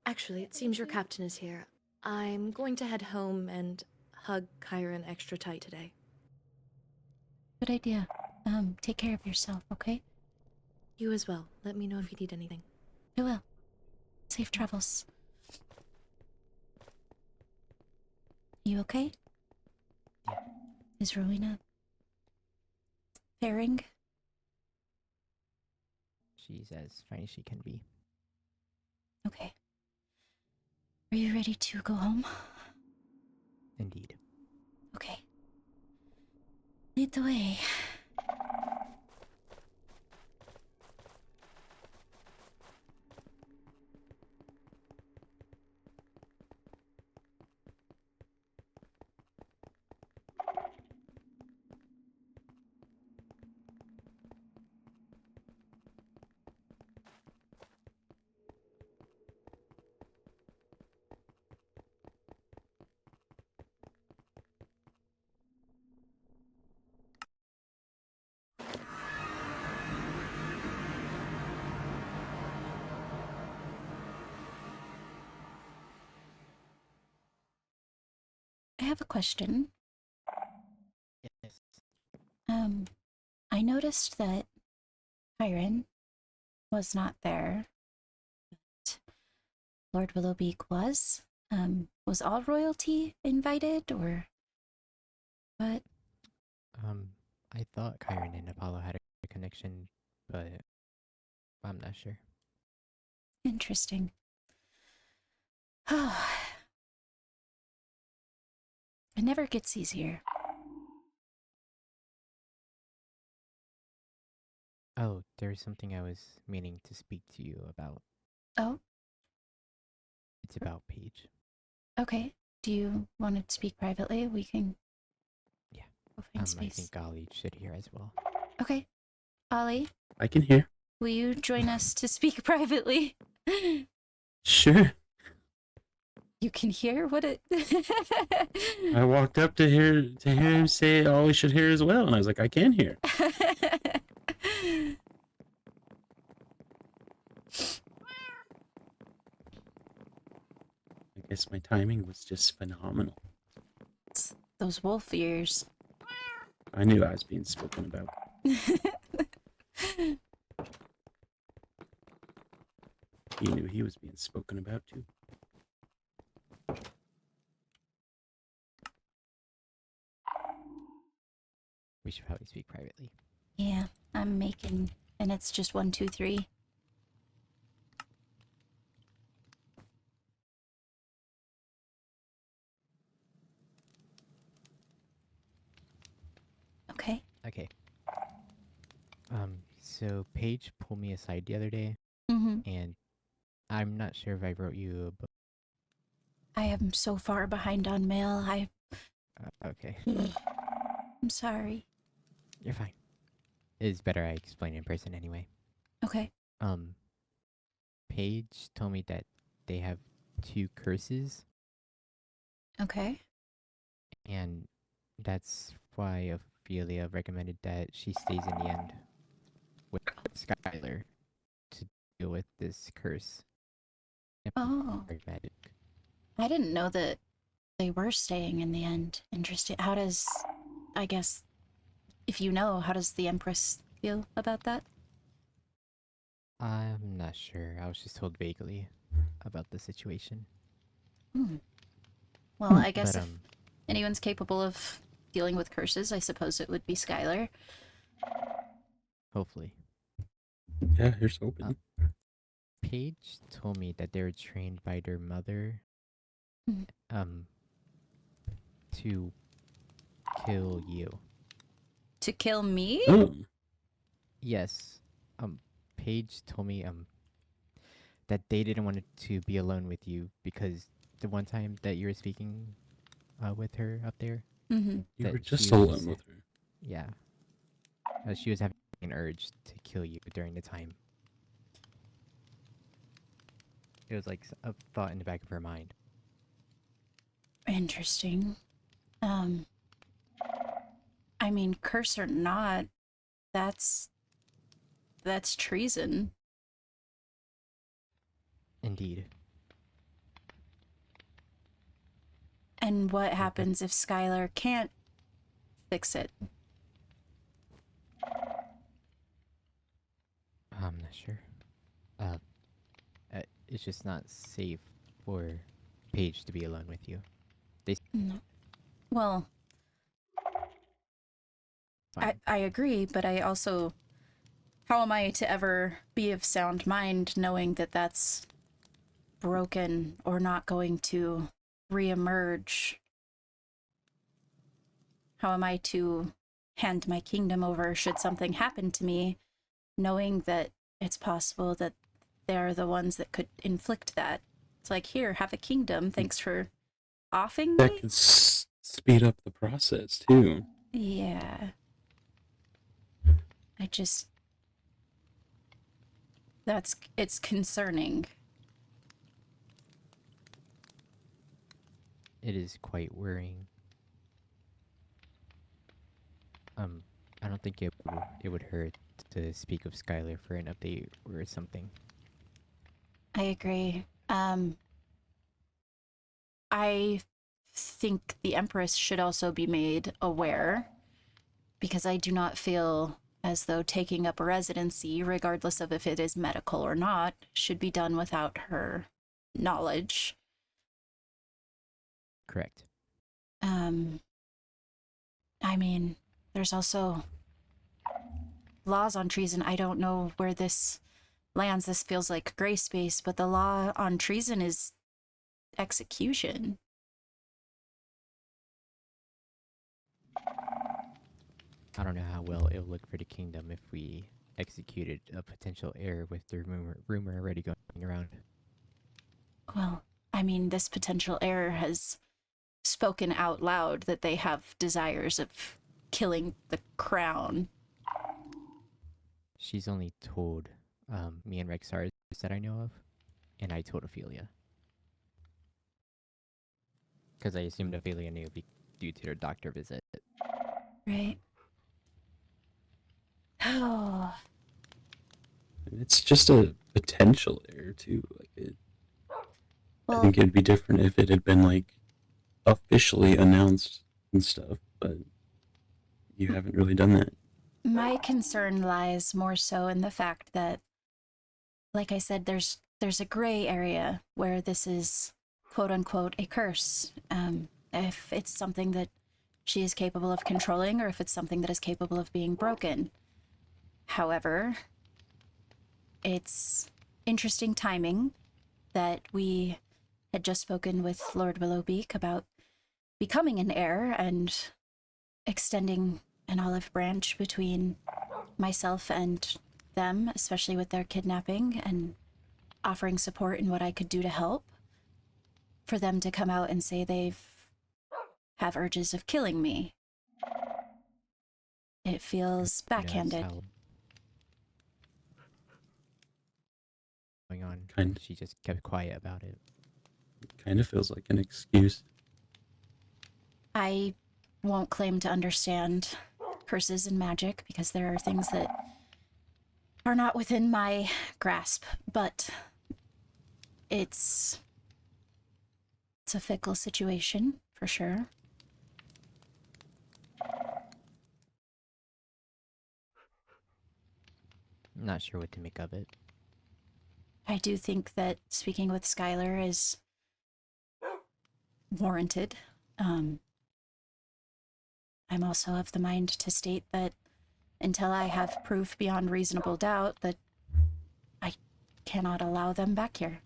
S11: Actually, it seems your captain is here. I'm going to head home and hug Kyron extra tight today.
S2: Good idea. Take care of yourself, okay?
S11: You as well. Let me know if you need anything.
S2: I will. Safe travels. You okay?
S3: Yeah.
S2: Is Rowena faring?
S3: She's as fine as she can be.
S2: Okay. Are you ready to go home?
S3: Indeed.
S2: Okay. Lead the way. I have a question.
S3: Yes.
S2: I noticed that Kyron was not there, but Lord Willowbeak was. Was all royalty invited, or what?
S3: I thought Kyron and Apollo had a connection, but I'm not sure.
S2: Interesting. Oh, it never gets easier.
S3: Oh, there's something I was meaning to speak to you about.
S2: Oh,
S3: It's about Paige.
S2: okay. Do you want to speak privately? We can
S3: Yeah.
S2: go find
S3: I
S2: space.
S3: think Golly should hear as well.
S2: Okay. Ollie,
S1: I can hear.
S2: will you join us to speak privately?
S1: Sure.
S2: You can hear what it...
S1: I walked up to hear him say all we should hear as well, and I was like, I can hear. I guess my timing was just phenomenal.
S2: It's those wolf ears.
S1: I knew I was being spoken about. He knew he was being spoken about too.
S3: We should probably speak privately.
S2: Yeah, I'm making... And it's just 1, 2, 3. Okay.
S3: Okay. So Paige pulled me aside the other day,
S2: Mm-hmm.
S3: and I'm not sure if I wrote you a book.
S2: I am so far behind on mail.
S3: Okay.
S2: I'm sorry.
S3: You're fine. It's better I explain in person anyway.
S2: Okay.
S3: Paige told me that they have 2 curses,
S2: Okay.
S3: and that's why Ophelia recommended that she stays in the end with Skylar to deal with this curse. And
S2: Oh.
S3: dark magic.
S2: I didn't know that they were staying in the end. Interesting. How does, I guess, if you know, how does the Empress feel about that?
S3: I'm not sure. I was just told vaguely about the situation.
S2: Well, I guess
S3: But
S2: if anyone's capable of dealing with curses, I suppose it would be Skylar.
S3: hopefully.
S1: Yeah, here's hoping.
S3: Paige told me that they were trained by their mother
S2: Mhm.
S3: to kill you.
S2: To kill me?
S1: Oh,
S3: Yes. Paige told me that they didn't want to be alone with you because the one time that you were speaking with her up there,
S2: Mm-hmm.
S1: you
S3: that
S1: were
S3: she
S1: just
S3: was
S1: alone with her.
S3: yeah, she was having an urge to kill you during the time. It was like a thought in the back of her mind.
S2: Interesting. I mean, curse or not, that's treason.
S3: Indeed.
S2: And what happens if Skylar can't fix it?
S3: I'm not sure. It's just not safe for Paige to be alone with you.
S2: No. Well,
S3: Fine.
S2: I agree, but I also, how am I to ever be of sound mind knowing that that's broken or not going to reemerge? How am I to hand my kingdom over should something happen to me, knowing that it's possible that they're the ones that could inflict that? It's like, here, have a kingdom. Thanks for offing
S1: That
S2: me.
S1: could speed up the process too.
S2: Yeah. I just, it's concerning.
S3: It is quite worrying. I don't think it would hurt to speak of Skylar for an update or something.
S2: I agree. I think the Empress should also be made aware, because I do not feel as though taking up a residency, regardless of if it is medical or not, should be done without her knowledge.
S3: Correct.
S2: I mean, there's also laws on treason. I don't know where this lands. This feels like gray space, but the law on treason is execution.
S3: I don't know how well it'll look for the kingdom if we executed a potential heir with the rumor already going around.
S2: Well, I mean, this potential heir has spoken out loud that they have desires of killing the crown.
S3: She's only told me and Rexar that I know of, and I told Ophelia. Because I assumed Ophelia knew due to her doctor visit.
S2: Right. Oh.
S1: It's just a potential error too. Like
S2: Well,
S1: I think it'd be different if it had been like officially announced and stuff, but you haven't really done that.
S2: my concern lies more so in the fact that, like I said, there's a gray area where this is quote unquote a curse. If it's something that she is capable of controlling or if it's something that is capable of being broken. However, it's interesting timing that we had just spoken with Lord Willowbeak about becoming an heir and extending an olive branch between myself and them, especially with their kidnapping, and offering support in what I could do to help. For them to come out and say have urges of killing me. It feels backhanded.
S3: Going on. she just kept quiet about it.
S1: Kind of feels like an excuse.
S2: I won't claim to understand curses and magic because there are things that are not within my grasp, but it's a fickle situation for sure.
S3: Not sure what to make of it.
S2: I do think that speaking with Skylar is warranted. I'm also of the mind to state that until I have proof beyond reasonable doubt that I cannot allow them back here.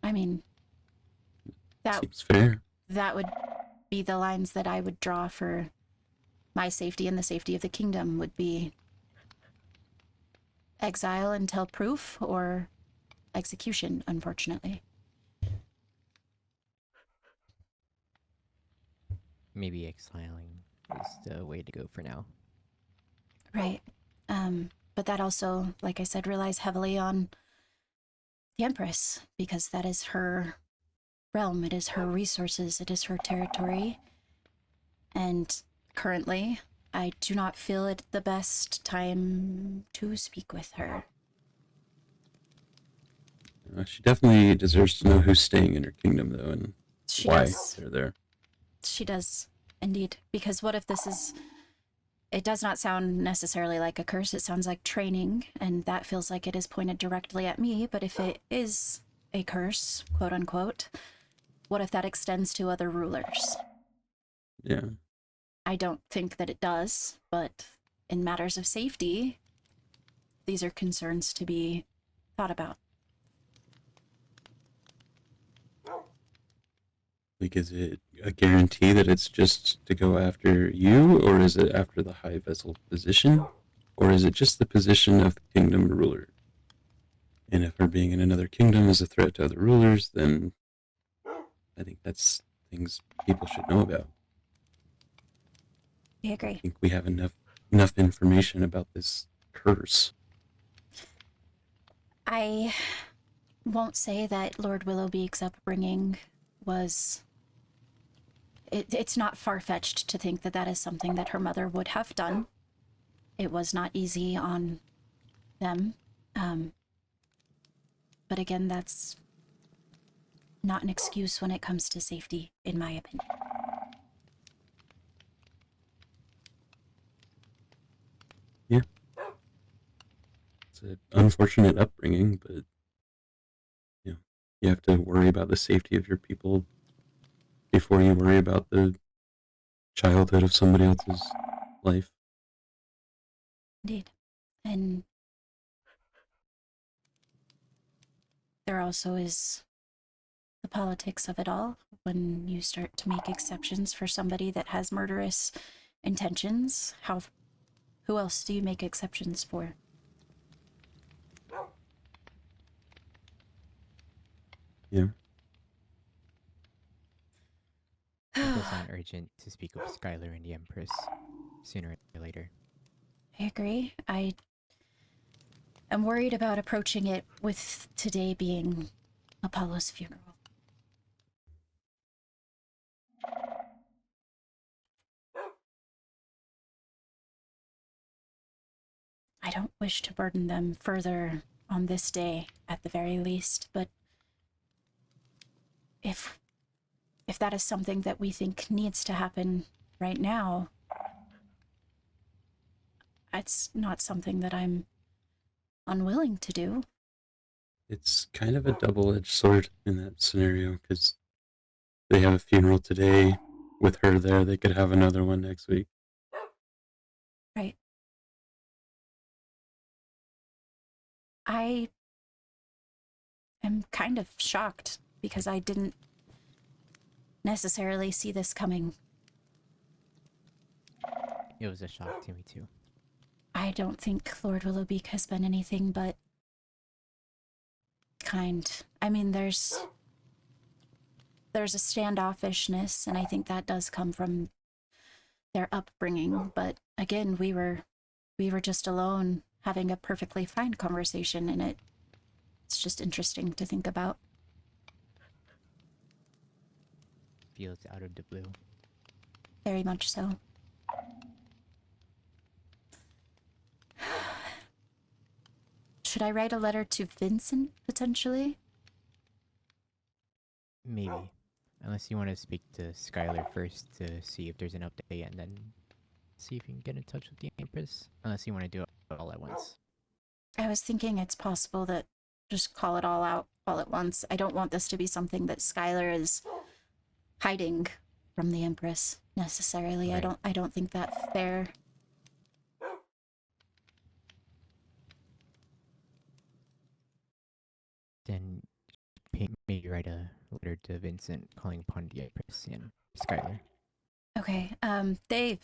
S2: I mean,
S1: Seems fair.
S2: that would be the lines that I would draw for my safety and the safety of the kingdom would be exile until proof or execution, unfortunately.
S3: Maybe exiling is the way to go for now.
S2: Right. But that also, like I said, relies heavily on the Empress, because that is her realm, it is her resources, it is her territory. And currently, I do not feel it the best time to speak with her.
S1: She definitely deserves to know who's staying in her kingdom, though, and
S2: She
S1: why
S2: does.
S1: they're there.
S2: She does, indeed. Because what if this is... It does not sound necessarily like a curse, it sounds like training, and that feels like it is pointed directly at me, but if it is a curse, quote unquote, what if that extends to other rulers?
S1: Yeah.
S2: I don't think that it does, but in matters of safety, these are concerns to be thought about.
S1: Like, is it a guarantee that it's just to go after you, or is it after the high vessel position, or is it just the position of the kingdom ruler? And if her being in another kingdom is a threat to other rulers, then I think that's things people should know about.
S2: I agree.
S1: I think we have enough information about this curse.
S2: I won't say that Lord Willowbeak's upbringing was... It's not far-fetched to think that that is something that her mother would have done. It was not easy on them. But again, that's not an excuse when it comes to safety, in my opinion.
S1: Yeah. It's an unfortunate upbringing, but you know, you have to worry about the safety of your people before you worry about the childhood of somebody else's life.
S2: Indeed. And there also is the politics of it all. When you start to make exceptions for somebody that has murderous intentions, who else do you make exceptions for?
S1: Yeah.
S3: It does sound urgent to speak with Skylar and the Empress sooner or later.
S2: I agree. I am worried about approaching it with today being Apollo's funeral. I don't wish to burden them further on this day, at the very least, but if that is something that we think needs to happen right now, it's not something that I'm unwilling to do.
S1: It's kind of a double-edged sword in that scenario, because they have a funeral today with her there. They could have another one next week.
S2: Right. I am kind of shocked because I didn't necessarily see this coming.
S3: It was a shock to me too.
S2: I don't think Lord Willowbeak has been anything but kind. I mean, there's a standoffishness, and I think that does come from their upbringing, but again, we were just alone, having a perfectly fine conversation, and it's just interesting to think about.
S3: Feels out of the blue.
S2: Very much so. Should I write a letter to Vincent, potentially?
S3: Maybe. Unless you want to speak to Skylar first to see if there's an update and then see if you can get in touch with the Empress. Unless you want to do it all at once.
S2: I was thinking it's possible that just call it all out all at once. I don't want this to be something that Skylar is hiding from the Empress necessarily.
S3: Right.
S2: I don't think that's fair.
S3: Then maybe write a letter to Vincent calling upon the Empress and Skylar.
S2: Okay, Dave.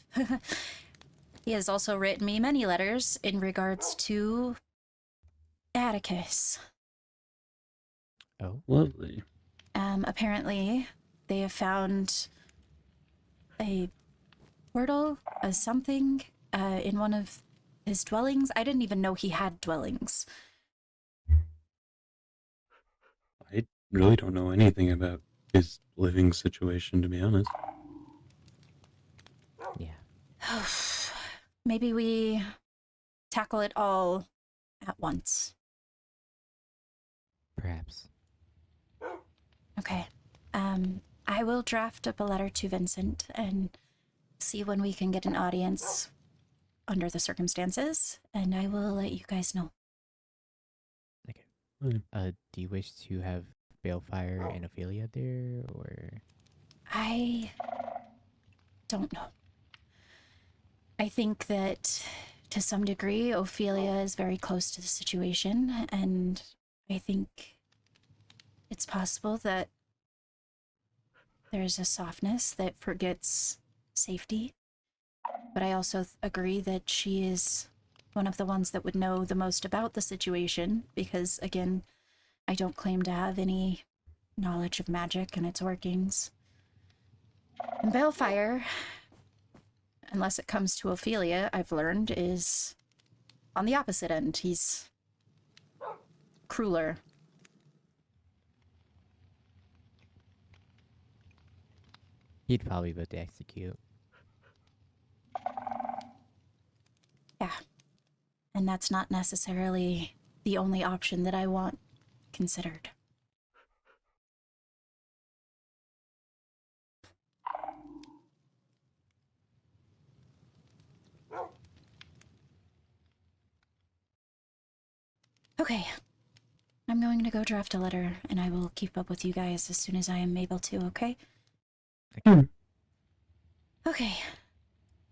S2: He has also written me many letters in regards to Atticus.
S3: Oh?
S1: Lovely.
S2: Apparently, they have found a portal, a something, in one of his dwellings. I didn't even know he had dwellings.
S1: I really don't know anything about his living situation, to be honest.
S3: Yeah.
S2: Maybe we tackle it all at once.
S3: Perhaps.
S2: Okay. I will draft up a letter to Vincent and see when we can get an audience under the circumstances, and I will let you guys know.
S3: Okay. Do you wish to have Balefire and Ophelia there, or?
S2: I don't know. I think that to some degree, Ophelia is very close to the situation, and I think it's possible that there's a softness that forgets safety. But I also agree that she is one of the ones that would know the most about the situation, because, again, I don't claim to have any knowledge of magic and its workings. And Balefire, unless it comes to Ophelia, I've learned, is on the opposite end. He's crueler.
S3: He'd probably vote to execute.
S2: Yeah. And that's not necessarily the only option that I want considered. Okay. I'm going to go draft a letter, and I will keep up with you guys as soon as I am able to, okay? Okay.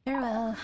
S2: Farewell.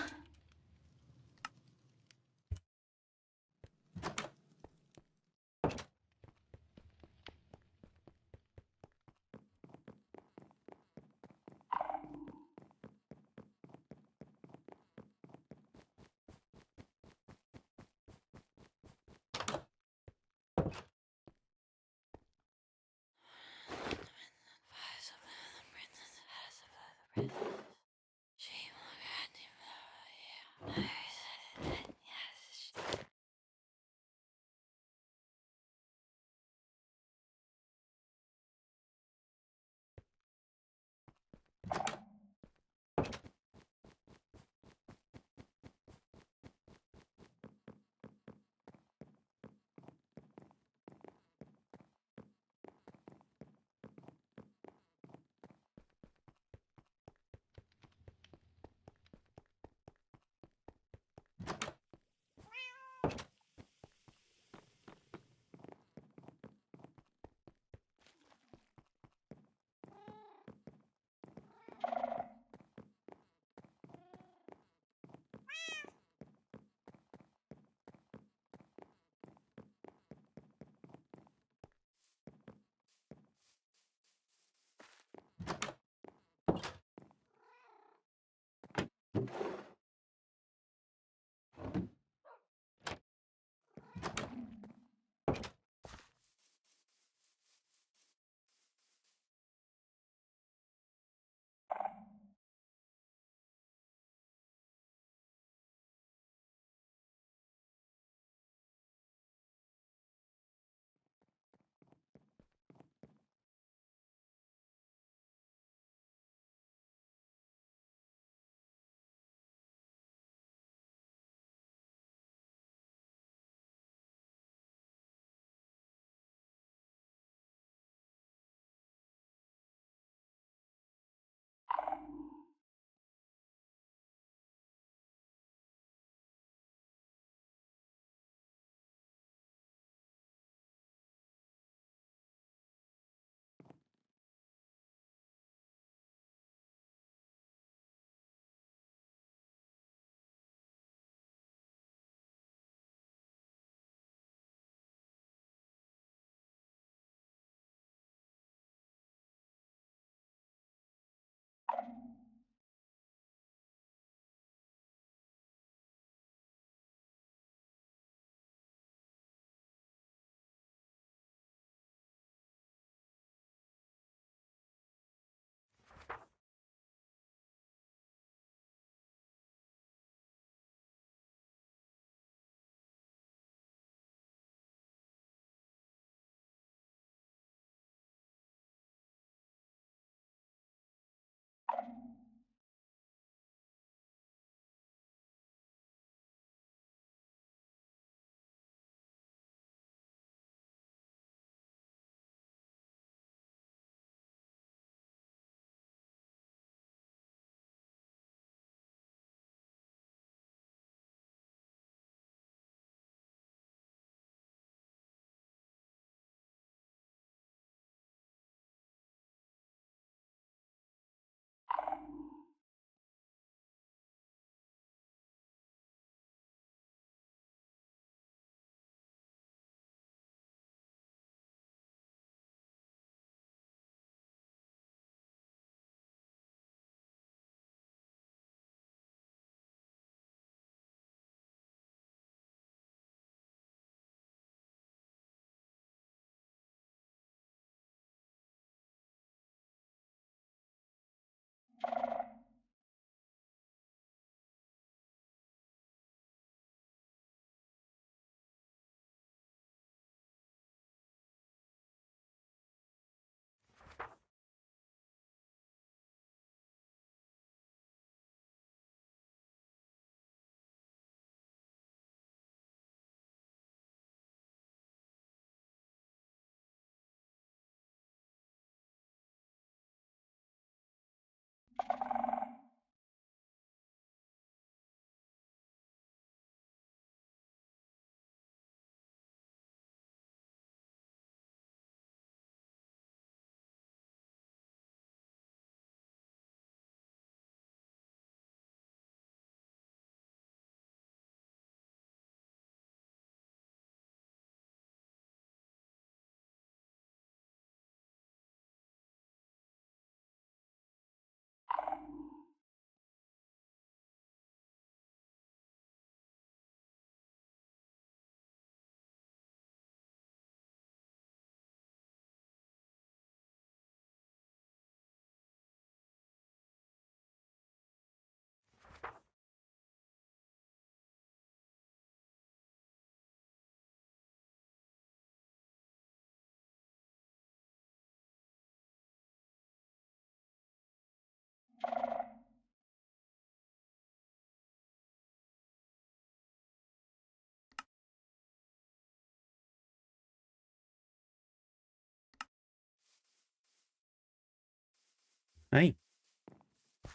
S1: Hi.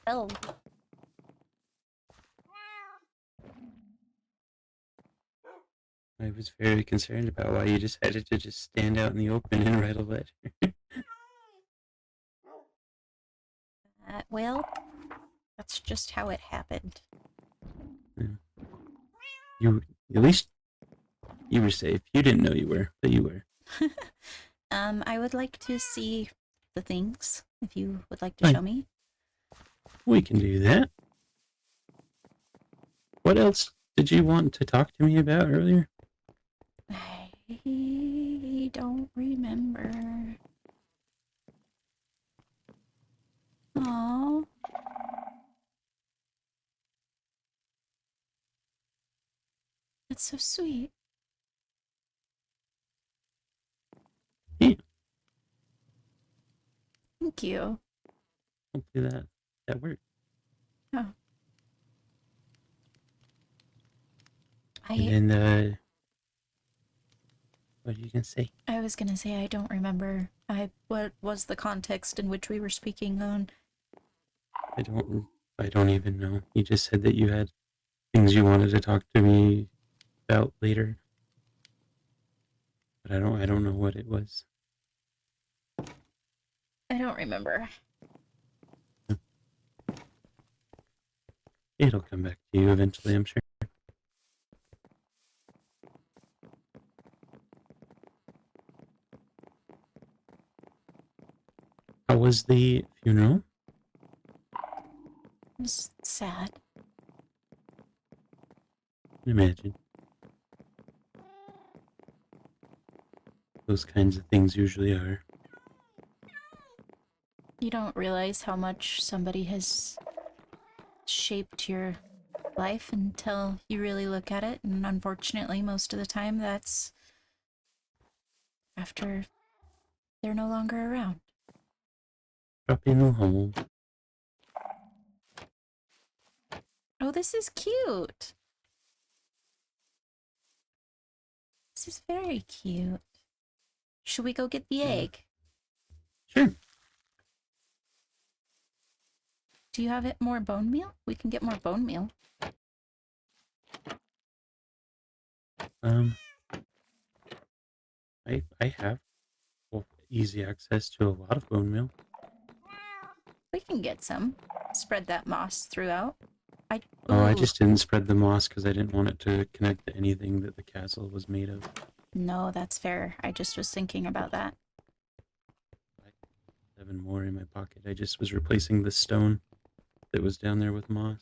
S2: Oh.
S1: I was very concerned about why you decided to just stand out in the open and write a letter.
S2: Well, that's just how it happened.
S1: You, at least, you were safe. You didn't know you were, but you were.
S2: I would like to see the things, if you would like to
S1: Fine.
S2: show me.
S1: We can do that. What else did you want to talk to me about earlier?
S2: I don't remember. Aww. That's so sweet.
S1: Yeah.
S2: Thank you.
S1: Hopefully that worked.
S2: Oh.
S1: And then, what are you gonna say?
S2: I was gonna say I don't remember. What was the context in which we were speaking on?
S1: I don't even know. You just said that you had things you wanted to talk to me about later. But I don't know what it was.
S2: I don't remember.
S1: It'll come back to you eventually, I'm sure. How was the funeral?
S2: It was sad.
S1: Imagine. Those kinds of things usually are.
S2: You don't realize how much somebody has shaped your life until you really look at it, and unfortunately, most of the time, that's after they're no longer around.
S1: Drop in the hole.
S2: Oh, this is cute. This is very cute. Should we go get the egg?
S1: Sure.
S2: Do you have it more bone meal? We can get more bone meal.
S1: I have easy access to a lot of bone meal.
S2: We can get some. Spread that moss throughout.
S1: I
S2: Ooh.
S1: just didn't spread the moss because I didn't want it to connect to anything that the castle was made of.
S2: No, that's fair. I just was thinking about that.
S1: 7 more in my pocket. I just was replacing the stone that was down there with moss.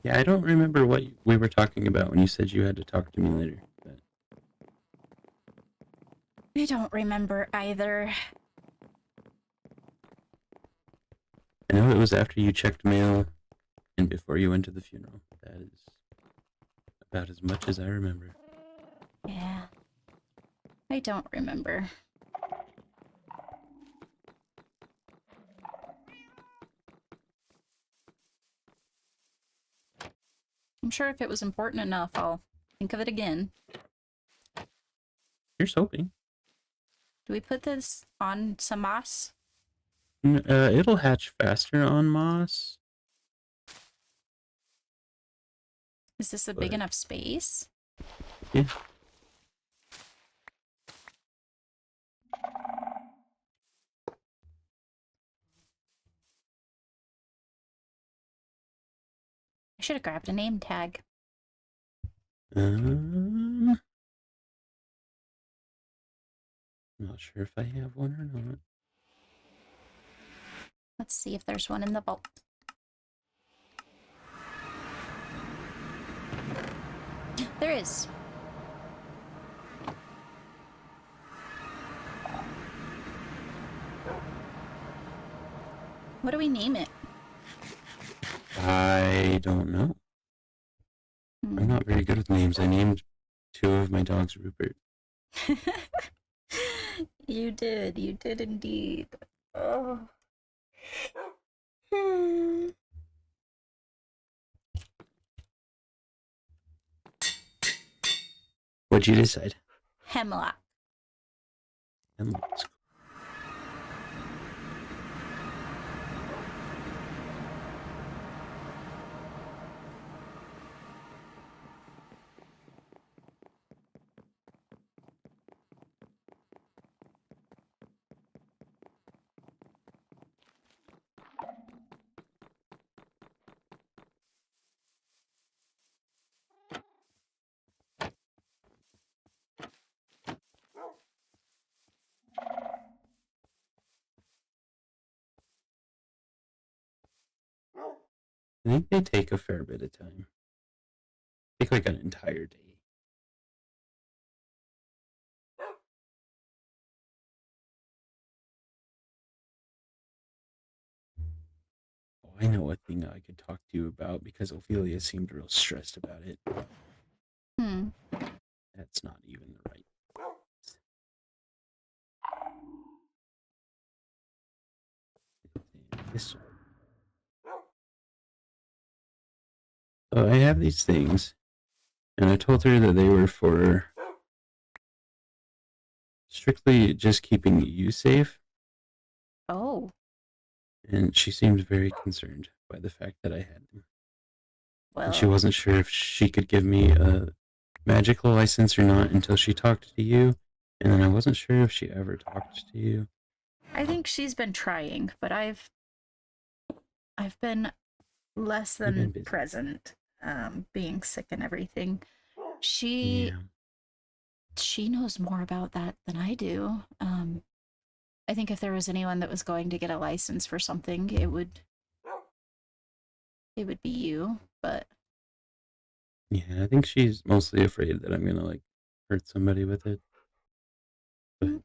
S1: Yeah, I don't remember what we were talking about when you said you had to talk to me later. But...
S2: I don't remember either.
S1: I know it was after you checked mail and before you went to the funeral. That is about as much as I remember.
S2: Yeah. I don't remember. I'm sure if it was important enough, I'll think of it again.
S1: Here's hoping.
S2: Do we put this on some moss?
S1: It'll hatch faster on moss.
S2: Is this a big enough space?
S1: Yeah.
S2: I should have grabbed a name tag.
S1: Not sure if I have one or not.
S2: Let's see if there's one in the vault. There is. What do we name it?
S1: I don't know. I'm not very good with names. I named 2 of my dogs Rupert.
S2: You did. You did indeed. Oh.
S1: What'd you decide?
S2: Hemlock.
S1: Hemlock's cool. I think they take a fair bit of time. Take like an entire day. Oh, I know a thing I could talk to you about because Ophelia seemed real stressed about it.
S2: Hmm.
S1: That's not even the right. This one. So I have these things, and I told her that they were for strictly just keeping you safe,
S2: Oh.
S1: and she seemed very concerned by the fact that I had them. And she
S2: Well,
S1: wasn't sure if she could give me a magical license or not until she talked to you, and then I wasn't sure if she ever talked to you.
S2: I think she's been trying, but I've been less
S1: You've been
S2: than
S1: busy.
S2: present, being sick and everything. She knows more about that than I do. I think if there was anyone that was going to get a license for something, it would be you, but
S1: Yeah, I think she's mostly afraid that I'm gonna like hurt somebody with it. But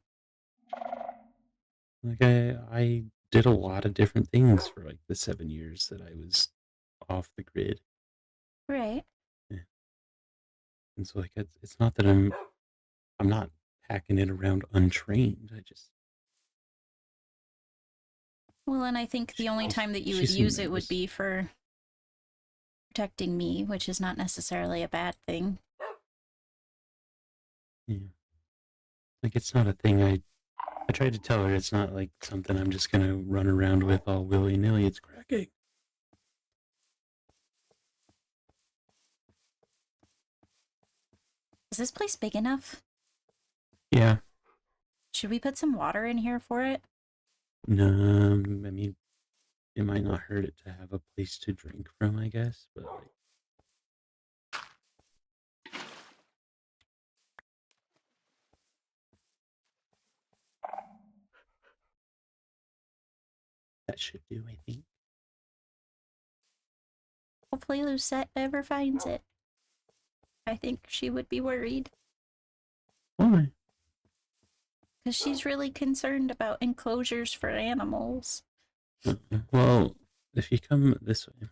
S1: like I did a lot of different things for like the 7 years that I was off the grid.
S2: right.
S1: Yeah. And so like it's not that I'm not packing it around untrained. I just
S2: Well, and I think the only time that you
S1: she
S2: would
S1: seemed
S2: use it would
S1: nervous.
S2: be for protecting me, which is not necessarily a bad thing.
S1: Yeah. Like it's not a thing I tried to tell her it's not like something I'm just gonna run around with all willy nilly. It's cracking.
S2: Is this place big enough?
S1: Yeah.
S2: Should we put some water in here for it?
S1: No, I mean it might not hurt it to have a place to drink from, I guess, but like that should do, I think.
S2: Hopefully Lucette never finds it. I think she would be worried.
S1: Why?
S2: Because she's really concerned about enclosures for animals.
S1: Well, if you come this way,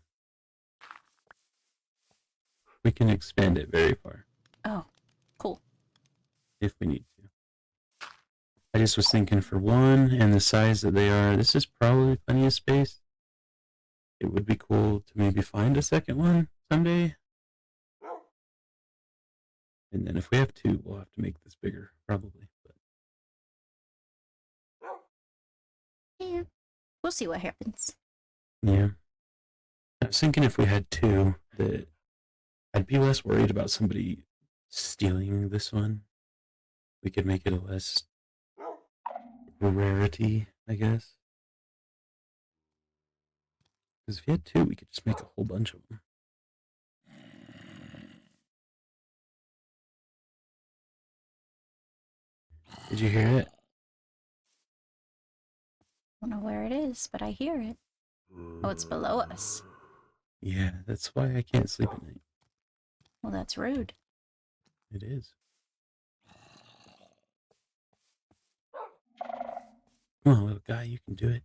S1: we can expand it very far.
S2: Oh, cool.
S1: If we need to. I just was thinking for one, and the size that they are, this is probably plenty of space. It would be cool to maybe find a second one someday. And then if we have two, we'll have to make this bigger, probably. But
S2: Yeah. We'll see what happens.
S1: yeah. I was thinking if we had two, that I'd be less worried about somebody stealing this one. We could make it a less rarity, I guess. Because if you had two, we could just make a whole bunch of them. Did you hear it?
S2: I don't know where it is, but I hear it. Oh, it's below us.
S1: Yeah, that's why I can't sleep at night.
S2: Well, that's rude.
S1: It is. Come on, little guy, you can do it.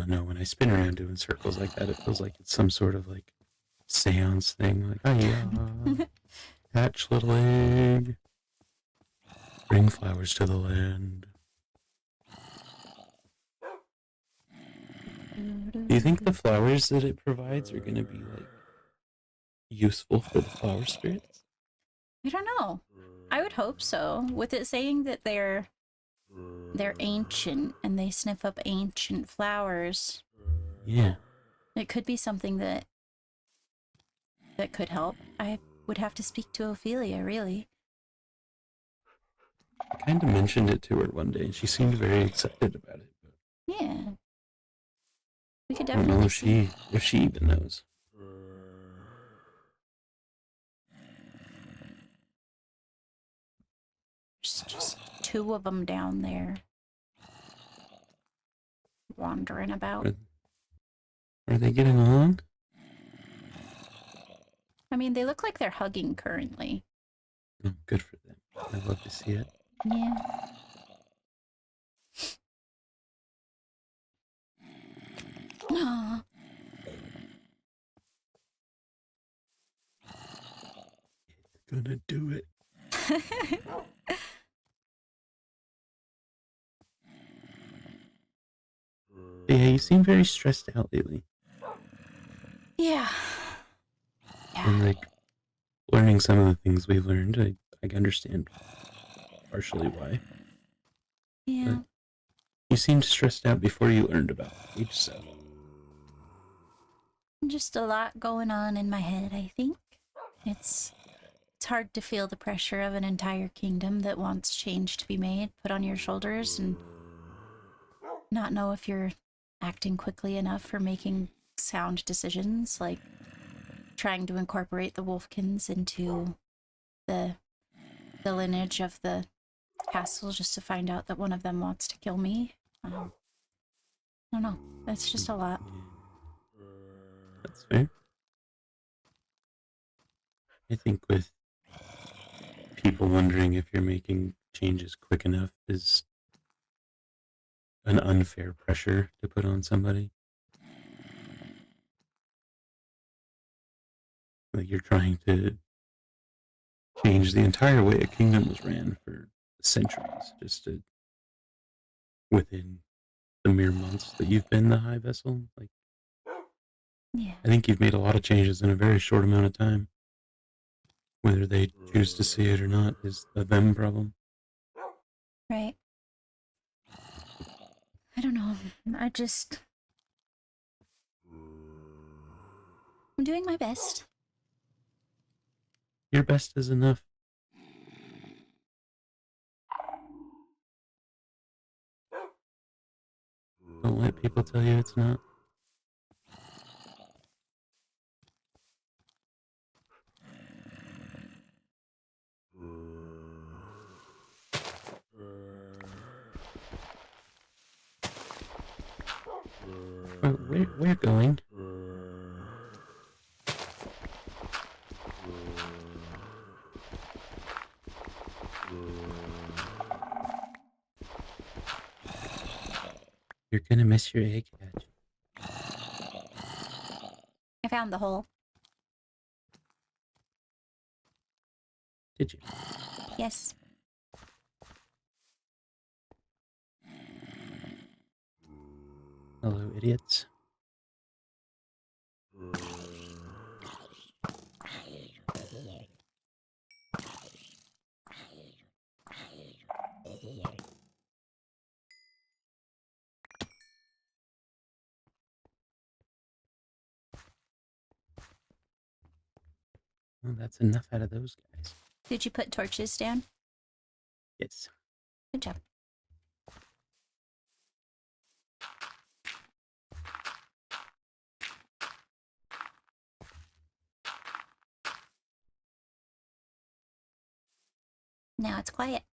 S1: don't know, when I spin around doing circles like that, it feels like it's some sort of like seance thing. Like, hiya, hatch little egg, bring flowers to the land. Do you think the flowers that it provides are going to be like useful for the flower spirits?
S2: I don't know. I would hope so. With it saying that they're ancient and they sniff up ancient flowers.
S1: Yeah.
S2: It could be something that could help. I would have to speak to Ophelia, really.
S1: I kind of mentioned it to her one day, and she seemed very excited about it. But
S2: Yeah. We could
S1: I don't
S2: definitely
S1: know
S2: see.
S1: if she even knows.
S2: There's just two of them down there. Wandering about.
S1: Are they getting along?
S2: I mean, they look like they're hugging currently.
S1: Oh, good for them. I love to see it.
S2: Yeah. Aw.
S1: Gonna do it. Yeah, you seem very stressed out lately.
S2: Yeah.
S1: And like learning some of the things we've learned, I understand partially why.
S2: Yeah.
S1: But you seemed stressed out before you learned about age stuff.
S2: Just a lot going on in my head, I think. It's hard to feel the pressure of an entire kingdom that wants change to be made put on your shoulders and not know if you're acting quickly enough for making sound decisions, like trying to incorporate the Wolfkins into the lineage of the castle just to find out that one of them wants to kill me. I don't know. That's just a lot.
S1: That's fair. I think with people wondering if you're making changes quick enough is an unfair pressure to put on somebody. Like you're trying to change the entire way a kingdom was ran for centuries, just to within the mere months that you've been the high vessel. Like,
S2: Yeah.
S1: I think you've made a lot of changes in a very short amount of time. Whether they choose to see it or not is a them problem.
S2: Right. I don't know. I'm doing my best.
S1: Your best is enough. Don't let people tell you it's not. We're going. You're gonna miss your egg hatch.
S2: I found the hole.
S1: Did you?
S2: Yes.
S1: Hello, idiots. Well, that's enough out of those guys.
S2: Did you put torches down?
S1: Yes.
S2: Good job. Now it's quiet.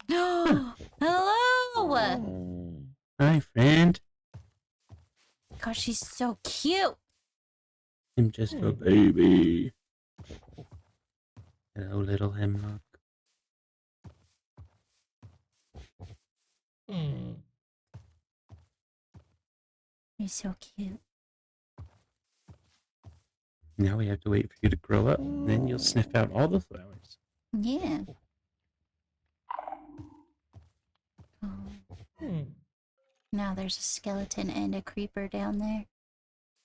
S2: No. Hello.
S1: Hi, friend.
S2: Gosh, she's so cute.
S1: I'm just a baby. Hello, little hemlock.
S2: You're so cute.
S1: Now we have to wait for you to grow up. Then you'll sniff out all the flowers.
S2: Yeah. Oh. Now there's a skeleton and a creeper down there.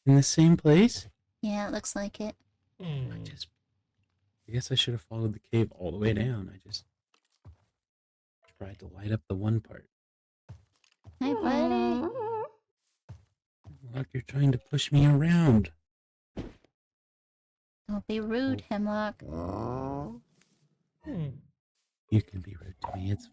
S1: In the same place?
S2: Yeah, it looks like it.
S1: I guess I should have followed the cave all the way down. I just tried to light up the one part.
S2: Hi, buddy.
S1: Like you're trying to push me around.
S2: Don't be rude, Hemlock.
S1: You can be rude to me. It's